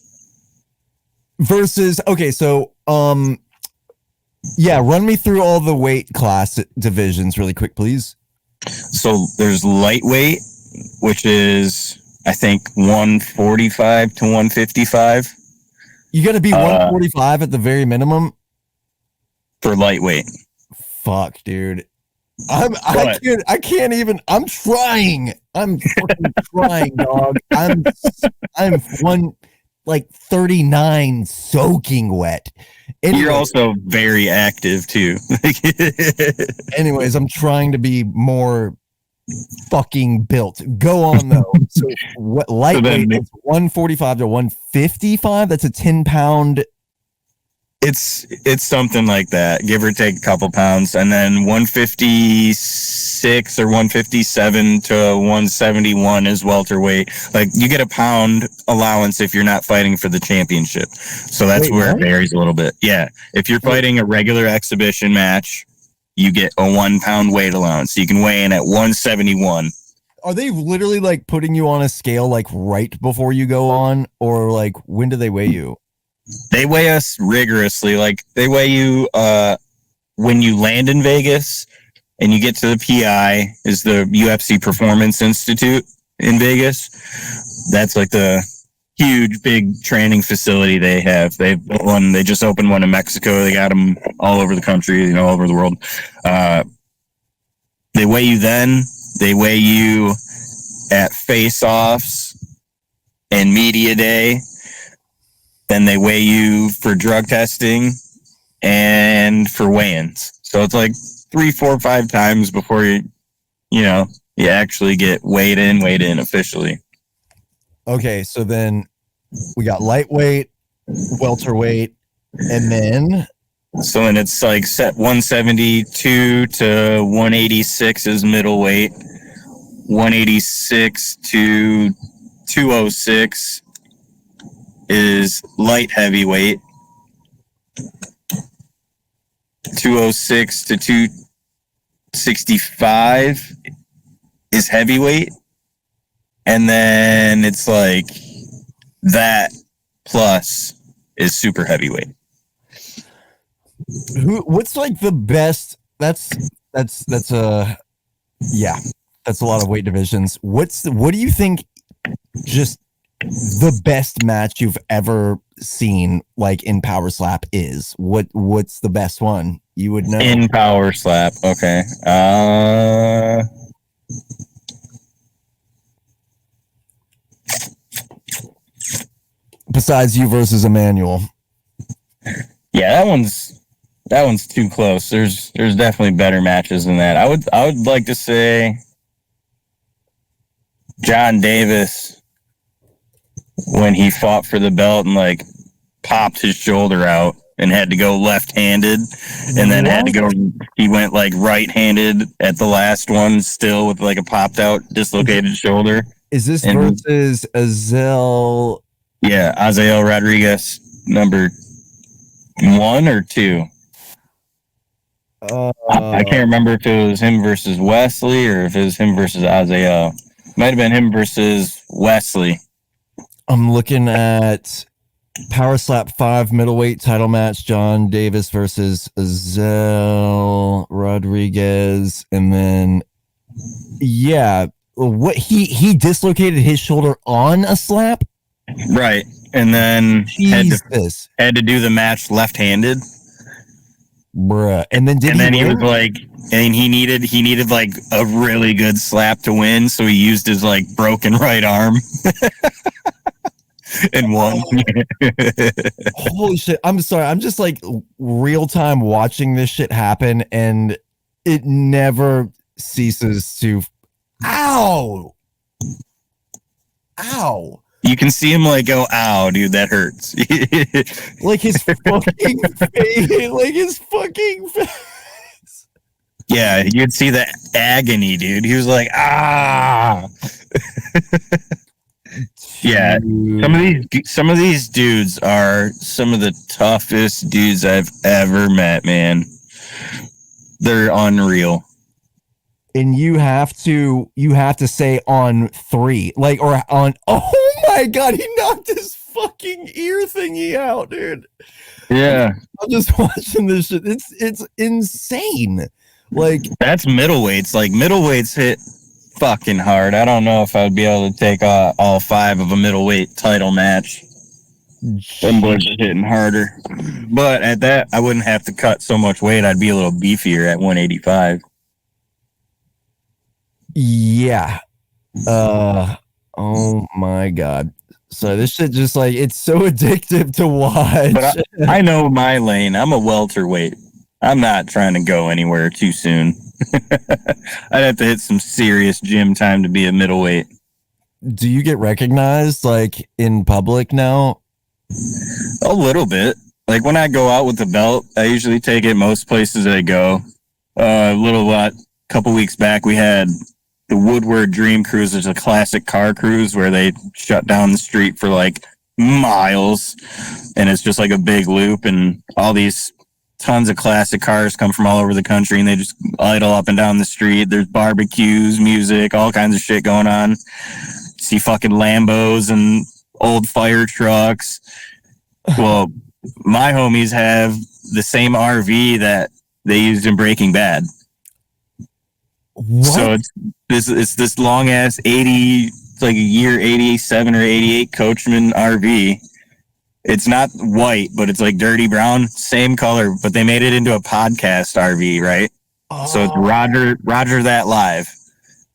Versus, okay, so yeah, run me through all the weight class divisions really quick, please. So there's lightweight, which is I think 145 to 155. You got to be 145 at the very minimum for lightweight. Fuck, dude. I can't even. I'm trying. I'm fucking trying, dog. I'm 39 soaking wet. Anyway, you're also very active too. Anyways, I'm trying to be more fucking built. Go on though. So what lightweight? So 145 to 155. That's a 10-pound. It's something like that, give or take a couple pounds, and then 156 156 or 157 to 171 is welterweight. Like, you get a pound allowance if you're not fighting for the championship. So that's where it varies a little bit. Yeah. If you're fighting a regular exhibition match, you get a 1 pound weight allowance. You can weigh in at 171. Are they literally like putting you on a scale like right before you go on, or like when do they weigh you? They weigh us rigorously. Like, they weigh you when you land in Vegas and you get to the PI, is the UFC Performance Institute in Vegas. That's like the huge, big training facility they have. They just opened one in Mexico. They got them all over the country, all over the world. They weigh you then. They weigh you at face-offs and media day. Then they weigh you for drug testing and for weigh-ins. So it's like 3, 4, 5 times before you actually get weighed in officially. Okay, so then we got lightweight, welterweight, and then it's like set 172 to 186 is middleweight, 186 to 206 is light heavyweight, 206 to 265 is heavyweight, and then it's like that plus is super heavyweight. What's like the best? That's a lot of weight divisions. What do you think? Just the best match you've ever seen, like in PowerSlap, is what's the best one you would know in PowerSlap? Okay, besides you versus Emmanuel. Yeah, that one's too close. There's definitely better matches than that. I would like to say John Davis, when he fought for the belt and like popped his shoulder out and had to go left-handed, and then he went like right-handed at the last one still with like a popped out dislocated shoulder. Is this versus Azel? Yeah, Azael Rodriguez, number 1 or 2. I can't remember if it was him versus Wesley or if it was him versus Azael. Might have been him versus Wesley. I'm looking at PowerSlap 5 middleweight title match, John Davis versus Azel Rodriguez, and then what he dislocated his shoulder on a slap, right? And then had to do the match left-handed, bruh. And then he was like, and he needed like a really good slap to win, so he used his like broken right arm. And won. Holy shit. I'm sorry. I'm just like real time watching this shit happen, and it never ceases to. Ow. You can see him like go, ow, dude, that hurts. Like his fucking face. Like his fucking face. Yeah, you'd see the agony, dude. He was like, ah. Yeah, some of these dudes are some of the toughest dudes I've ever met, man. They're unreal. And you have to say on 3, like, or on. Oh my god, he knocked his fucking ear thingy out, dude. Yeah, I'm just watching this shit. It's insane. Like, that's middleweights. Like, middleweights hit fucking hard. I don't know if I'd be able to take all 5 of a middleweight title match. Them boys are hitting harder. But at that, I wouldn't have to cut so much weight. I'd be a little beefier at 185. Yeah. Oh my god. So this shit just like, it's so addictive to watch. But I know my lane. I'm a welterweight. I'm not trying to go anywhere too soon. I'd have to hit some serious gym time to be a middleweight. Do you get recognized like in public now? A little bit. Like when I go out with the belt, I usually take it most places I go. A little lot couple weeks back, we had the Woodward Dream Cruise. It's a classic car cruise where they shut down the street for like miles, and it's just like a big loop, and all these tons of classic cars come from all over the country, and they just idle up and down the street. There's barbecues, music, all kinds of shit going on. See fucking Lambos and old fire trucks. Well, my homies have the same RV that they used in Breaking Bad. What? So it's this long ass 80, it's like a year 87 or 88 Coachman RV. It's not white, but it's like dirty brown, same color, but they made it into a podcast RV, right? Oh. So it's Roger That Live.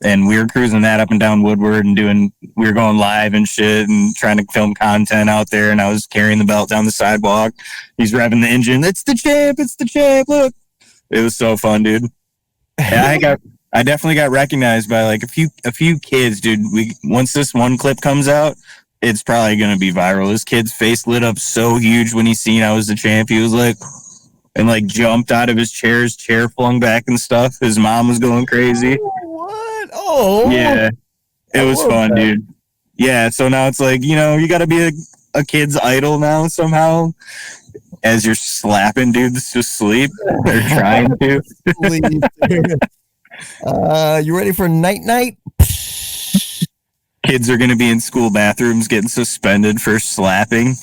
And we were cruising that up and down Woodward and we were going live and shit and trying to film content out there. And I was carrying the belt down the sidewalk. He's revving the engine. It's the champ. Look. It was so fun, dude. And I definitely got recognized by like a few kids, dude. Once this one clip comes out, it's probably going to be viral. This kid's face lit up so huge when he seen I was the champ. He was like, and like jumped out of his chair. His chair flung back and stuff. His mom was going crazy. What? Oh, yeah. It was fun, dude. Yeah. So now it's like, you got to be a kid's idol now somehow. As you're slapping dudes to sleep, they're trying to. Sleep, dude. You ready for night? Kids are going to be in school bathrooms getting suspended for slapping.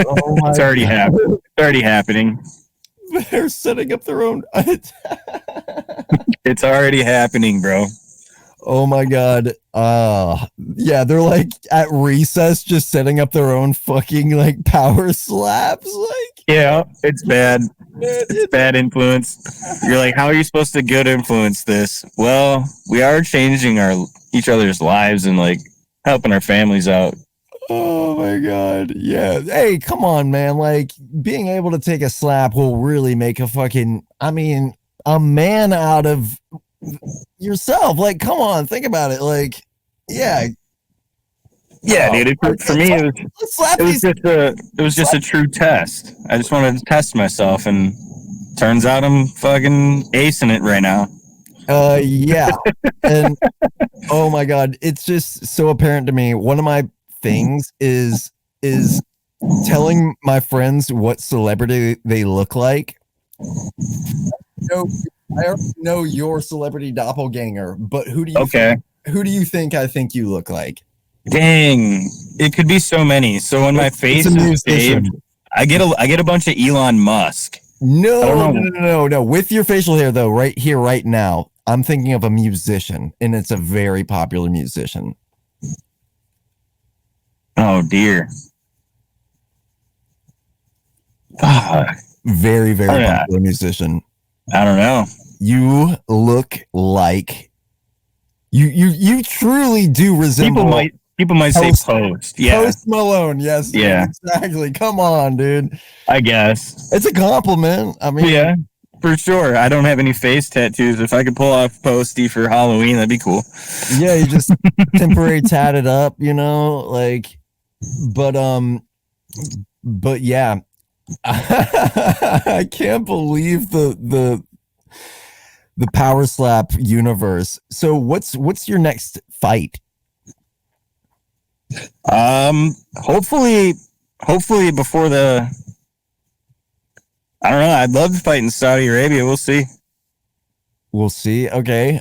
Oh It's already happening. It's already happening. They're setting up their own. It's already happening, bro. Oh my God. Yeah, they're like at recess just setting up their own fucking like power slaps. Like, yeah, it's bad. It's bad influence. You're like, how are you supposed to good influence this? Well, we are changing each other's lives and like helping our families out. Oh my God. Yeah. Hey, come on, man. Like being able to take a slap will really make a man out of yourself. Like, come on, think about it. Like, yeah. Yeah, dude. For me, it was just a true test. I just wanted to test myself, and turns out I'm fucking acing it right now. Yeah. And oh my God, it's just so apparent to me. One of my things is telling my friends what celebrity they look like. I already know your celebrity doppelganger, but who do you think I think you look like? Dang, it could be so many. So when my face is shaved, I get a bunch of Elon Musk. No. With your facial hair though, right here, right now, I'm thinking of a musician, and it's a very popular musician. Oh dear. Very, very popular musician. I don't know. You look like you truly do resemble. People might say Post. Yeah. Post Malone. Yes. Yeah. Exactly. Come on, dude. I guess it's a compliment. I mean, yeah, for sure. I don't have any face tattoos. If I could pull off Posty for Halloween, that'd be cool. Yeah, you just temporary tatted up, like. But yeah. I can't believe the PowerSlap universe. So what's your next fight? Hopefully before I don't know. I'd love to fight in Saudi Arabia. We'll see. Okay.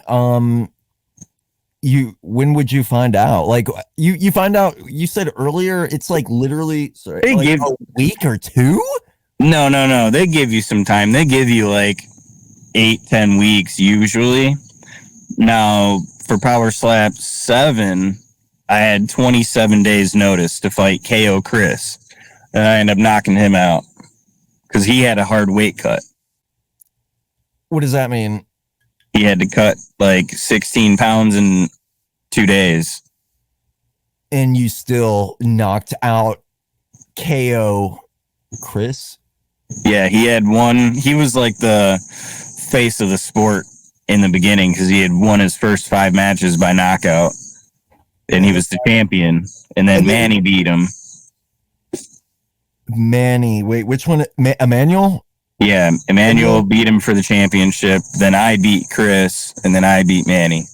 When would you find out? Like you find out, you said earlier, it's like literally a week or two? No. They give you some time. They give you like 8-10 weeks usually. Now for PowerSlap 7, I had 27 days notice to fight KO Chris. And I ended up knocking him out because he had a hard weight cut. What does that mean? He had to cut like 16 pounds in 2 days. And you still knocked out KO Chris? Yeah, he had one. He was like the face of the sport in the beginning because he had won his first 5 matches by knockout. And he was the champion. And then Manny beat him. Manny, wait, which one? Emmanuel? Yeah, Emmanuel beat him for the championship. Then I beat Chris, and then I beat Manny.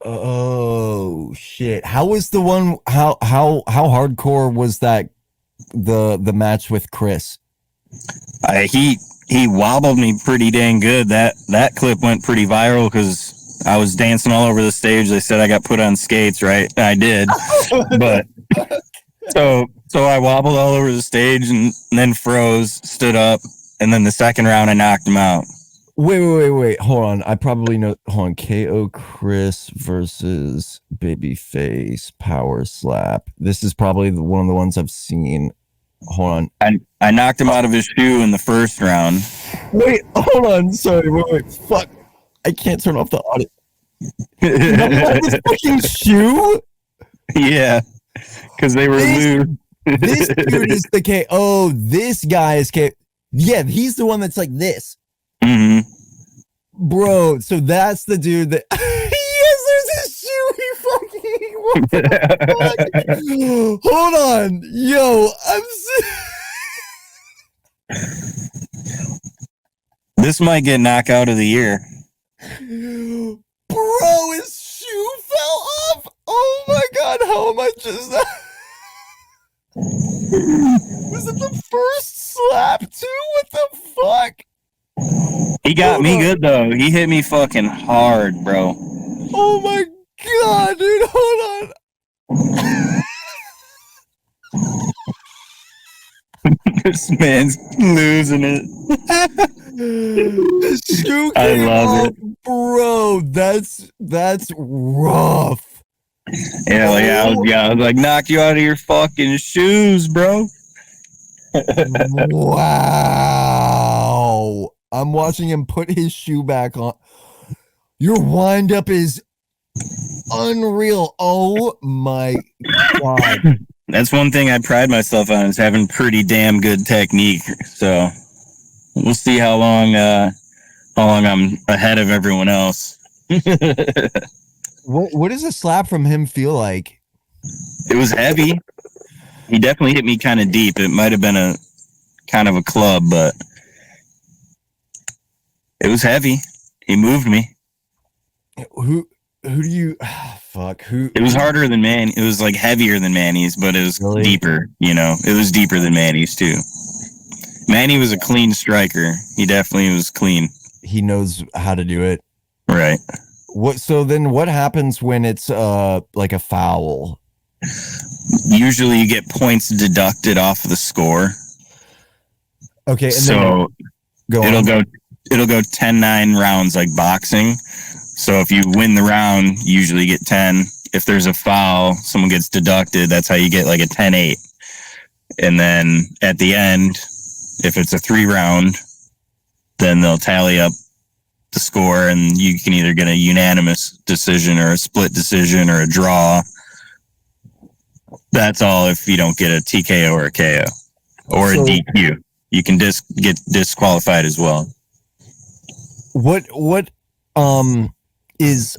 Oh shit! How was the one? How hardcore was that? The match with Chris. He wobbled me pretty dang good. That clip went pretty viral because I was dancing all over the stage. They said I got put on skates, right? I did, but so I wobbled all over the stage and then froze, stood up, and then the second round I knocked him out. Wait. Hold on. I probably know. Hold on. KO Chris versus Babyface PowerSlap. This is probably one of the ones I've seen. Hold on. I knocked him out of his shoe in the first round. Wait, hold on. Sorry. Wait. Fuck. I can't turn off the audio. His fucking shoe? Yeah. Because they were loose. This dude is the K. Oh, this guy is K. Yeah, he's the one that's like this. Mm-hmm. Bro, so that's the dude that. Yes, there's his shoe. He fucking. What the fuck? Hold on. Yo, This might get knockout of the year. Bro, his shoe fell off. Oh my god, how am I just. Was it the first slap too? What the fuck? He got me good though. He hit me fucking hard, bro. Oh my god, dude, hold on. This man's losing it. The shoe I came love off, it. bro. That's rough. Yeah, I was like, knock you out of your fucking shoes, bro. Wow. I'm watching him put his shoe back on. Your wind up is unreal. Oh my god. That's one thing I pride myself on, is having pretty damn good technique. So we'll see how long I'm ahead of everyone else. What does a slap from him feel like? It was heavy. He definitely hit me kind of deep. It might have been a kind of a club, but it was heavy. He moved me. Who do you fuck? Who? It was harder than Manny. It was like heavier than Manny's, but it was Really? deeper, It was deeper than Manny's too. Manny was a clean striker. He definitely was clean. He knows how to do it. Right. So then what happens when it's like a foul? Usually you get points deducted off of the score. Okay, and so then it'll go 10-9 rounds like boxing. So if you win the round, you usually get 10. If there's a foul, someone gets deducted. That's how you get like a 10-8. And then at the end, if it's a 3-round, then they'll tally up the score, and you can either get a unanimous decision or a split decision or a draw. That's all if you don't get a TKO or a KO or a DQ. You can get disqualified as well. What is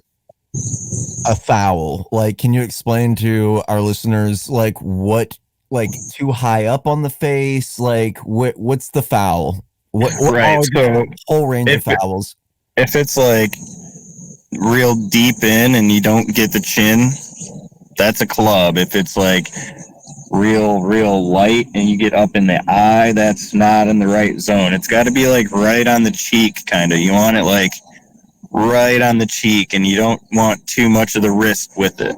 a foul? Like, can you explain to our listeners like what, like, too high up on the face? Like, what's the foul? What right, so whole range of fouls? If it's like real deep in and you don't get the chin, that's a club. If it's like real light and you get up in the eye, that's not in the right zone. It's got to be like right on the cheek, kind of. You want it like right on the cheek, and you don't want too much of the wrist with it.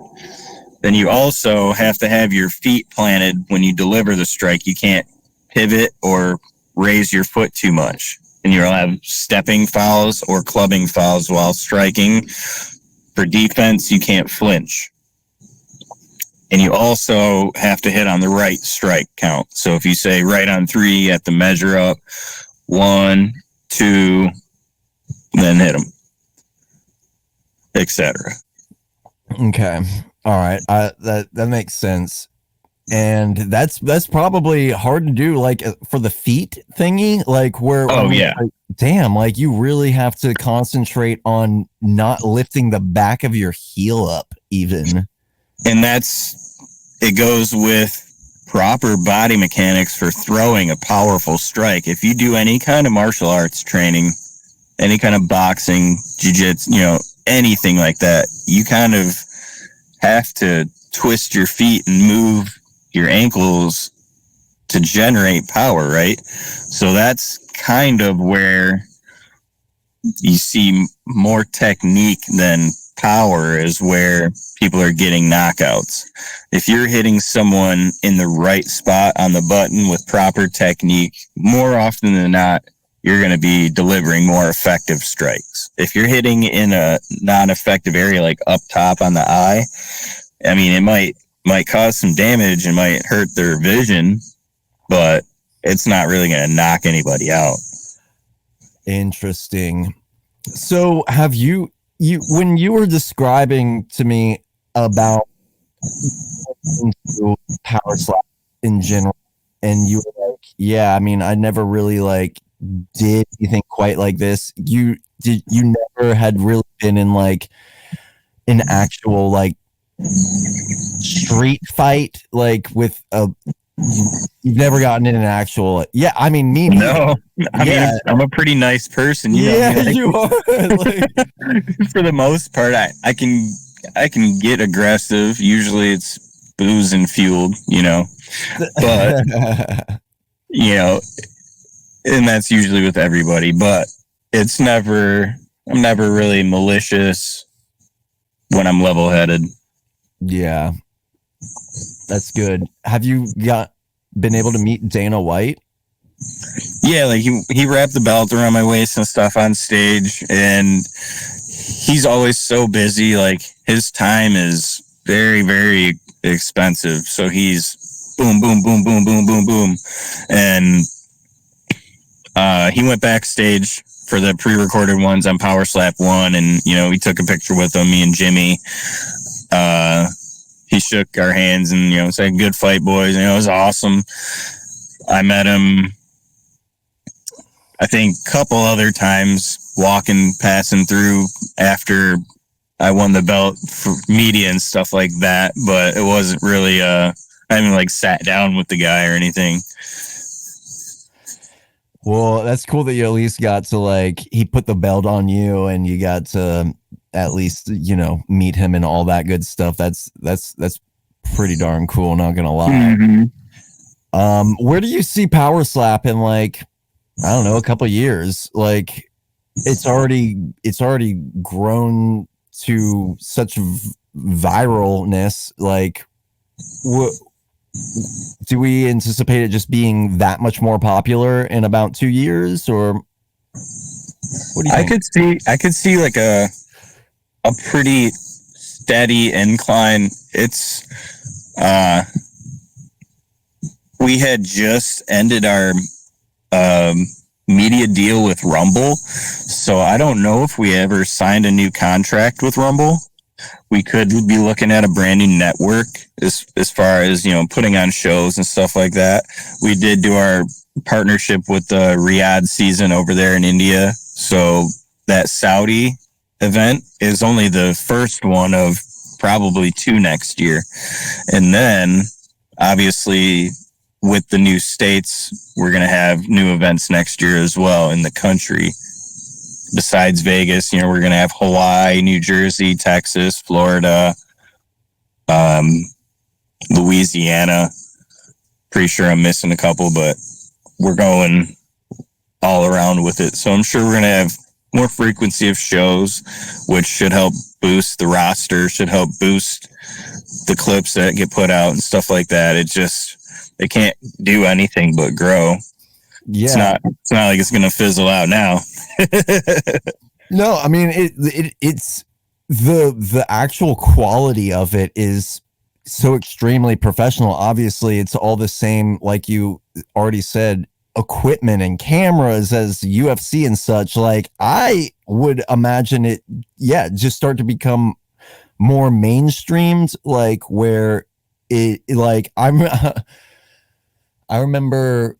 Then you also have to have your feet planted when you deliver the strike. You can't pivot or raise your foot too much. And you'll have stepping fouls or clubbing fouls while striking. For defense, you can't flinch. And you also have to hit on the right strike count. So if you say right on 3, you have to measure up 1, 2, then hit them, etc. Okay. All right. That makes sense. And that's probably hard to do, like for the feet thingy, like where. Yeah. Like, damn, like you really have to concentrate on not lifting the back of your heel up even. And it goes with proper body mechanics for throwing a powerful strike. If you do any kind of martial arts training, any kind of boxing, jiu-jitsu, anything like that, you kind of have to twist your feet and move your ankles to generate power, right? So that's kind of where you see more technique than power, is where people are getting knockouts. If you're hitting someone in the right spot on the button with proper technique, more often than not, you're going to be delivering more effective strikes. If you're hitting in a non-effective area, like up top on the eye, I mean, it might cause some damage and might hurt their vision, but it's not really going to knock anybody out. Interesting. So have you when you were describing to me about PowerSlap in general, and you were like, yeah, I mean, I never really like did anything quite like this. You never had really been in like an actual like street fight, like with a, you've never gotten in an actual, yeah, I mean, me no, I mean, I'm a pretty nice person, you know, like, you are like, for the most part. I can get aggressive. Usually it's booze and fueled, but and that's usually with everybody, but I'm never really malicious when I'm level-headed. Yeah, that's good. Have you been able to meet Dana White? Yeah, like he wrapped the belt around my waist and stuff on stage, and he's always so busy. Like, his time is very, very expensive. So he's boom, boom, boom, boom, boom, boom, boom. And he went backstage for the pre-recorded ones on PowerSlap 1, and, we took a picture with him, me and Jimmy. He shook our hands and, said, "Good fight, boys." It was awesome. I met him, I think, a couple other times passing through after I won the belt for media and stuff like that, but it wasn't really, I haven't like sat down with the guy or anything. Well, that's cool that you at least got to like, he put the belt on you and you got to at least, meet him and all that good stuff. That's pretty darn cool, not gonna lie. Mm-hmm. Where do you see PowerSlap in like, I don't know, a couple of years? Like, it's already grown to such viralness. Like, do we anticipate it just being that much more popular in about 2 years, or what do you think? I could see like a pretty steady incline. It's we had just ended our media deal with Rumble, so I don't know if we ever signed a new contract with Rumble. We could be looking at a brand new network as far as, putting on shows and stuff like that. We did do our partnership with the Riyadh season over there in India. So that Saudi event is only the first one of probably 2 next year. And then obviously with the new states, we're going to have new events next year as well in the country. Besides Vegas, we're going to have Hawaii, New Jersey, Texas, Florida, Louisiana. Pretty sure I'm missing a couple, but we're going all around with it. So I'm sure we're going to have more frequency of shows, which should help boost the roster, should help boost the clips that get put out and stuff like that. It can't do anything but grow. Yeah, it's not like it's gonna fizzle out now. No, I mean it's the actual quality of it is so extremely professional. Obviously, it's all the same, like you already said, equipment and cameras as UFC and such. Like, I would imagine it, just start to become more mainstreamed, like where it like I remember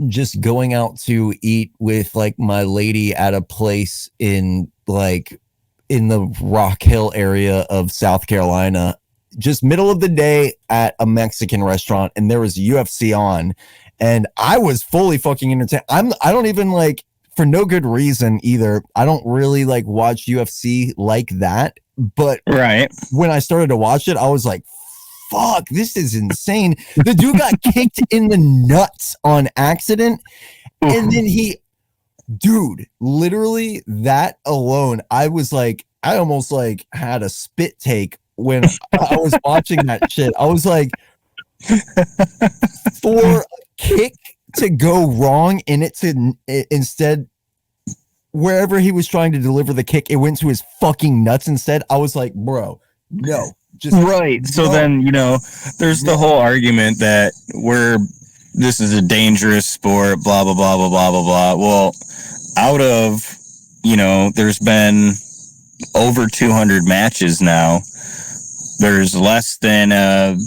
just going out to eat with like my lady at a place in the Rock Hill area of South Carolina. just middle of the day at a Mexican restaurant, and there was UFC on, and I was fully fucking entertained. I don't even like, for no good reason either. I don't really like watch UFC like that, but Right. when I started to watch it, I was like, fuck, this is insane. The dude got kicked in the nuts on accident, and then dude, literally that alone, I was like, I almost like had a spit take when I was watching that shit. I was like, for a kick to go wrong and instead, wherever he was trying to deliver the kick, it went to his fucking nuts instead. I was like, bro, no. Just right. So then, there's the whole argument that this is a dangerous sport, blah, blah, blah, blah, blah, blah, blah. Well, out of, there's been over 200 matches now. There's less than a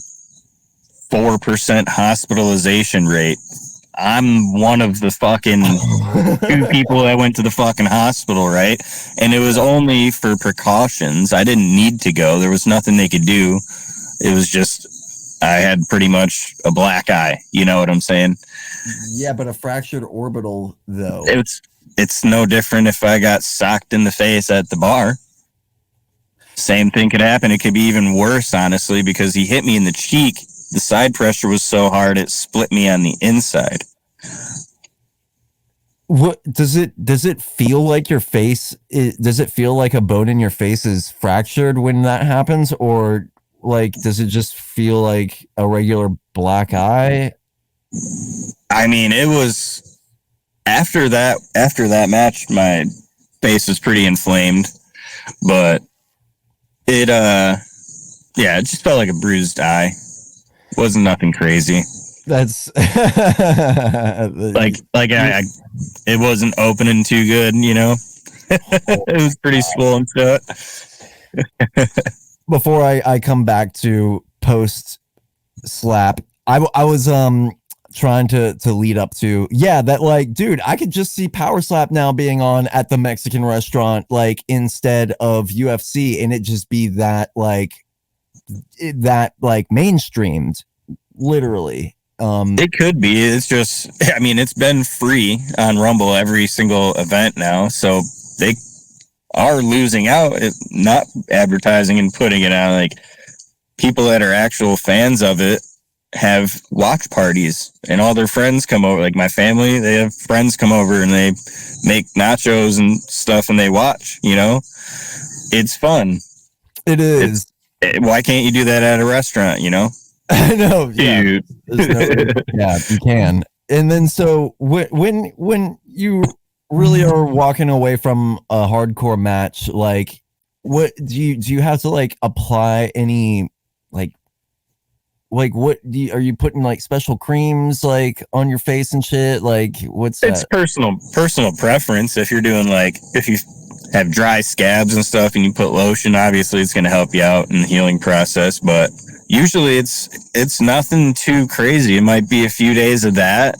4% hospitalization rate. I'm one of the fucking 2 people that went to the fucking hospital, right? And it was only for precautions. I didn't need to go. There was nothing they could do. It was just, I had pretty much a black eye. You know what I'm saying? Yeah, but a fractured orbital, though. It's no different if I got socked in the face at the bar. Same thing could happen. It could be even worse, honestly, because he hit me in the cheek. The side pressure was so hard it split me on the inside. What does it feel like your face? Does it feel like a bone in your face is fractured when that happens, or like does it just feel like a regular black eye? I mean, it was after that match, my face was pretty inflamed, but it just felt like a bruised eye. Wasn't nothing crazy. That's like it wasn't opening too good, It was pretty swollen shut. Before I come back to post slap, I was trying to lead up to that, like, dude, I could just see PowerSlap now being on at the Mexican restaurant, like, instead of UFC, and it just be that mainstreamed, literally. It could be. It's just, I mean, it's been free on Rumble every single event now, so they are losing out at not advertising and putting it on. Like, people that are actual fans of it have watch parties, and all their friends come over. Like my family, they have friends come over and they make nachos and stuff and they watch, It's fun. It is. Why can't you do that at a restaurant, I know, yeah. Dude. Yeah, you can. And then so when you really are walking away from a hardcore match, like, what do you have to like apply any like what are you putting like special creams like on your face and shit? Like, what's that? It's personal preference. If you're doing if you have dry scabs and stuff and you put lotion, obviously it's going to help you out in the healing process, but usually it's nothing too crazy. It might be a few days of that.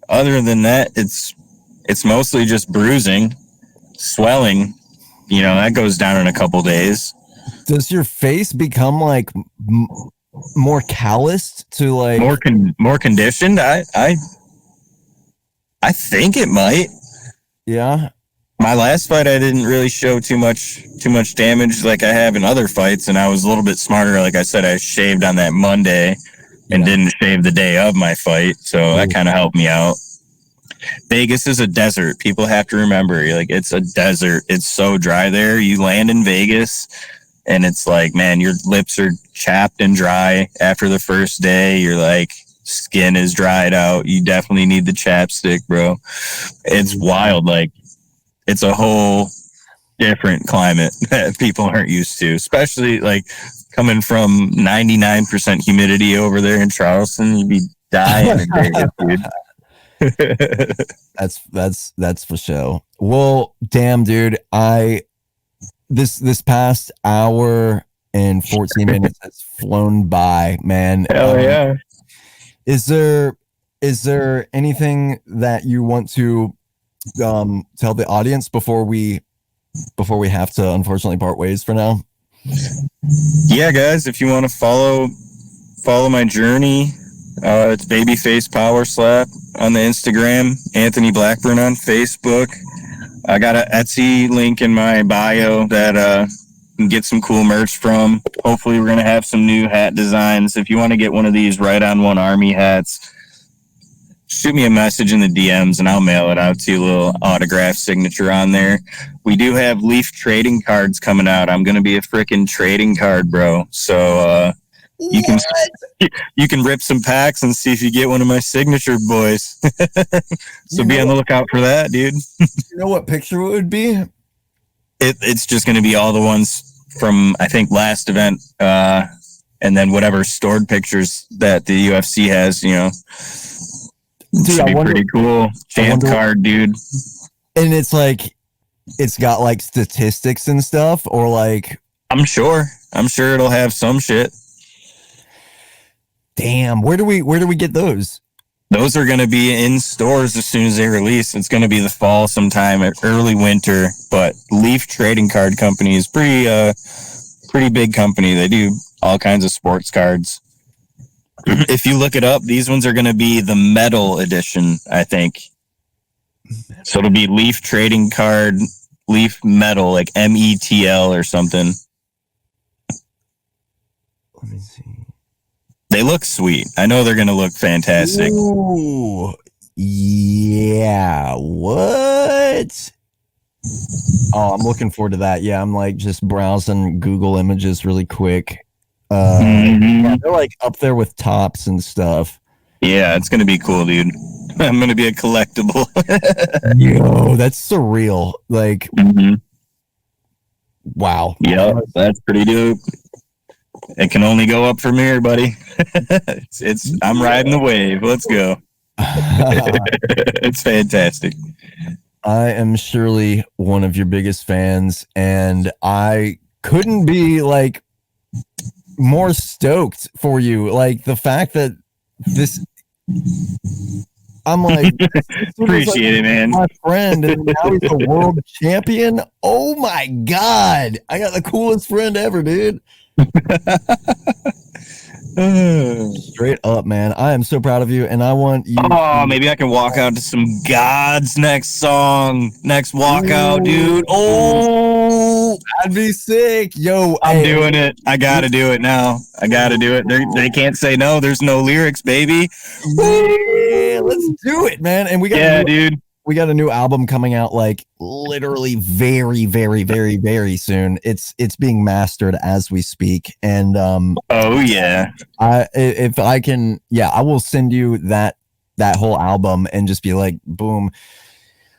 Other than that, it's mostly just bruising, swelling, that goes down in a couple days. Does your face become like more calloused to like more conditioned? I think it might. Yeah. My last fight, I didn't really show too much damage like I have in other fights, and I was a little bit smarter. Like I said, I shaved on that Monday and didn't shave the day of my fight, so that kind of helped me out. Vegas is a desert. People have to remember, it's a desert. It's so dry there. You land in Vegas, and it's like, man, your lips are chapped and dry after the first day. You're like, skin is dried out. You definitely need the chapstick, bro. It's wild. Like, it's a whole different climate that people aren't used to, especially like coming from 99% humidity over there in Charleston. You'd be dying in Vegas, dude. That's for sure. Well, damn, dude, this past hour and 14 minutes has flown by, man. Hell yeah. Is there anything that you want to tell the audience before we have to unfortunately part ways for now? Yeah, guys, if you want to follow my journey, it's Babyface PowerSlap on the Instagram, Anthony Blackburn on Facebook. I got an Etsy link in my bio that you can get some cool merch from. Hopefully, we're gonna have some new hat designs. If you want to get one of these Right on One Army hats, shoot me a message in the DMs and I'll mail it out to you. A little autograph signature on there. We do have Leaf trading cards coming out. I'm gonna be a freaking trading card, bro. So you can rip some packs and see if you get one of my signature boys. So be on the lookout for that, dude. You know what picture it would be? It's just gonna be all the ones from I think last event, and then whatever stored pictures that the UFC has. You know. Dude, should be pretty cool. Champ card, dude. And it's like, it's got like statistics and stuff, or like. I'm sure it'll have some shit. Damn, where do we get those? Those are going to be in stores as soon as they release. It's going to be the fall sometime, early winter. But Leaf Trading Card Company is pretty big company. They do all kinds of sports cards. If you look it up, these ones are going to be the metal edition, I think. So it'll be Leaf Trading Card, Leaf Metal, like METL or something. Let me see. They look sweet. I know they're going to look fantastic. Ooh, yeah. What? Oh, I'm looking forward to that. Yeah, I'm like just browsing Google Images really quick. Yeah, they're like up there with tops and stuff. Yeah, it's gonna be cool, dude. I'm gonna be a collectible. Yo, that's surreal. Like, wow. Yeah, that's pretty dope. It can only go up from here, buddy. I'm riding the wave. Let's go. It's fantastic. I am surely one of your biggest fans, and I couldn't be like more stoked for you. Like the fact that this, I'm like, appreciate it, man. My friend, and now he's a world champion. Oh my god, I got the coolest friend ever, dude. Straight up, man. I am so proud of you, and I want you. Oh, maybe I can walk out to some God's next walkout, dude. Oh, that'd be sick. Yo, I'm doing it. I gotta do it now. I gotta do it. They can't say no. There's no lyrics, baby. Yeah, let's do it, man. And we got dude. We got a new album coming out like literally very, very, very, very soon. It's being mastered as we speak. And oh yeah. If I can, yeah, I will send you that whole album and just be like, boom,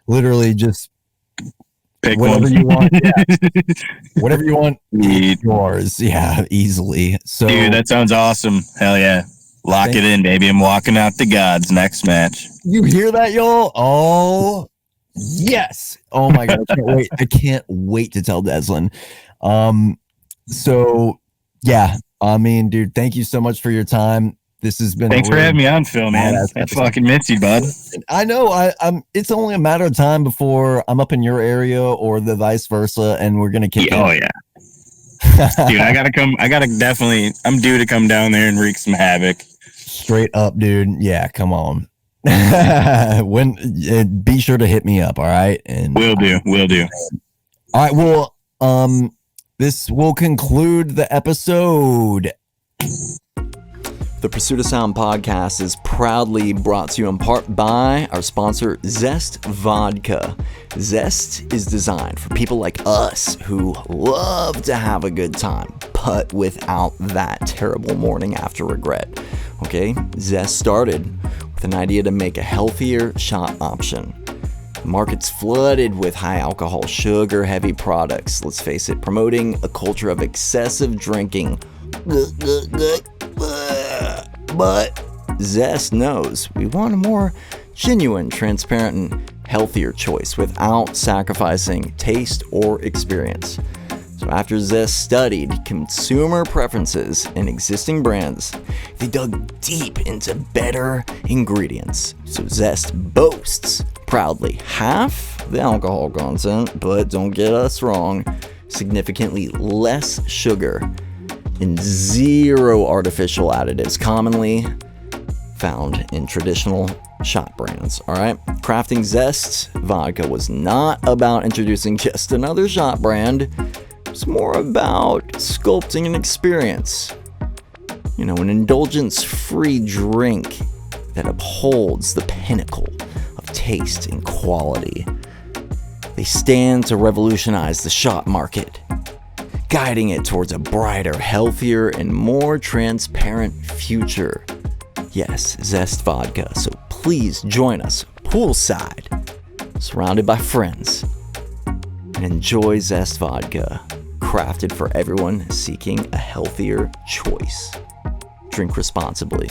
literally just pick whatever one. you want. Yeah. Whatever you want, yours. Yeah, easily. So dude, that sounds awesome. Hell yeah. Lock it in, baby. I'm walking out to God's next match. You hear that, y'all? Oh, yes. Oh, my God. I can't wait. I can't wait to tell Deslin. So, yeah. I mean, dude, thank you so much for your time. This has been Thanks for having me on, Phil, man. I fucking miss you, bud. I know. I'm. It's only a matter of time before I'm up in your area or the vice versa, and we're going to kick Oh, yeah. Dude, I gotta come. I'm due to come down there and wreak some havoc. Straight up, dude. Yeah, come on. Be sure to hit me up, all right? And will do. All right, well, this will conclude the episode. The Pursuit of Sound podcast is proudly brought to you in part by our sponsor, Zest Vodka. Zest is designed for people like us who love to have a good time, but without that terrible morning after regret. Okay, Zest started with an idea to make a healthier shot option. The market's flooded with high alcohol, sugar heavy products, let's face it, promoting a culture of excessive drinking. But Zest knows we want a more genuine, transparent, and healthier choice without sacrificing taste or experience. So after Zest studied consumer preferences and existing brands, they dug deep into better ingredients. So Zest boasts proudly half the alcohol content, but don't get us wrong, significantly less sugar, and 0 artificial additives commonly found in traditional shot brands. All right, crafting Zest vodka was not about introducing just another shot brand. It's more about sculpting an experience. You know, an indulgence-free drink that upholds the pinnacle of taste and quality. They stand to revolutionize the shot market, guiding it towards a brighter, healthier, and more transparent future. Yes, Zest Vodka. So please join us poolside, surrounded by friends, and enjoy Zest Vodka, crafted for everyone seeking a healthier choice. Drink responsibly.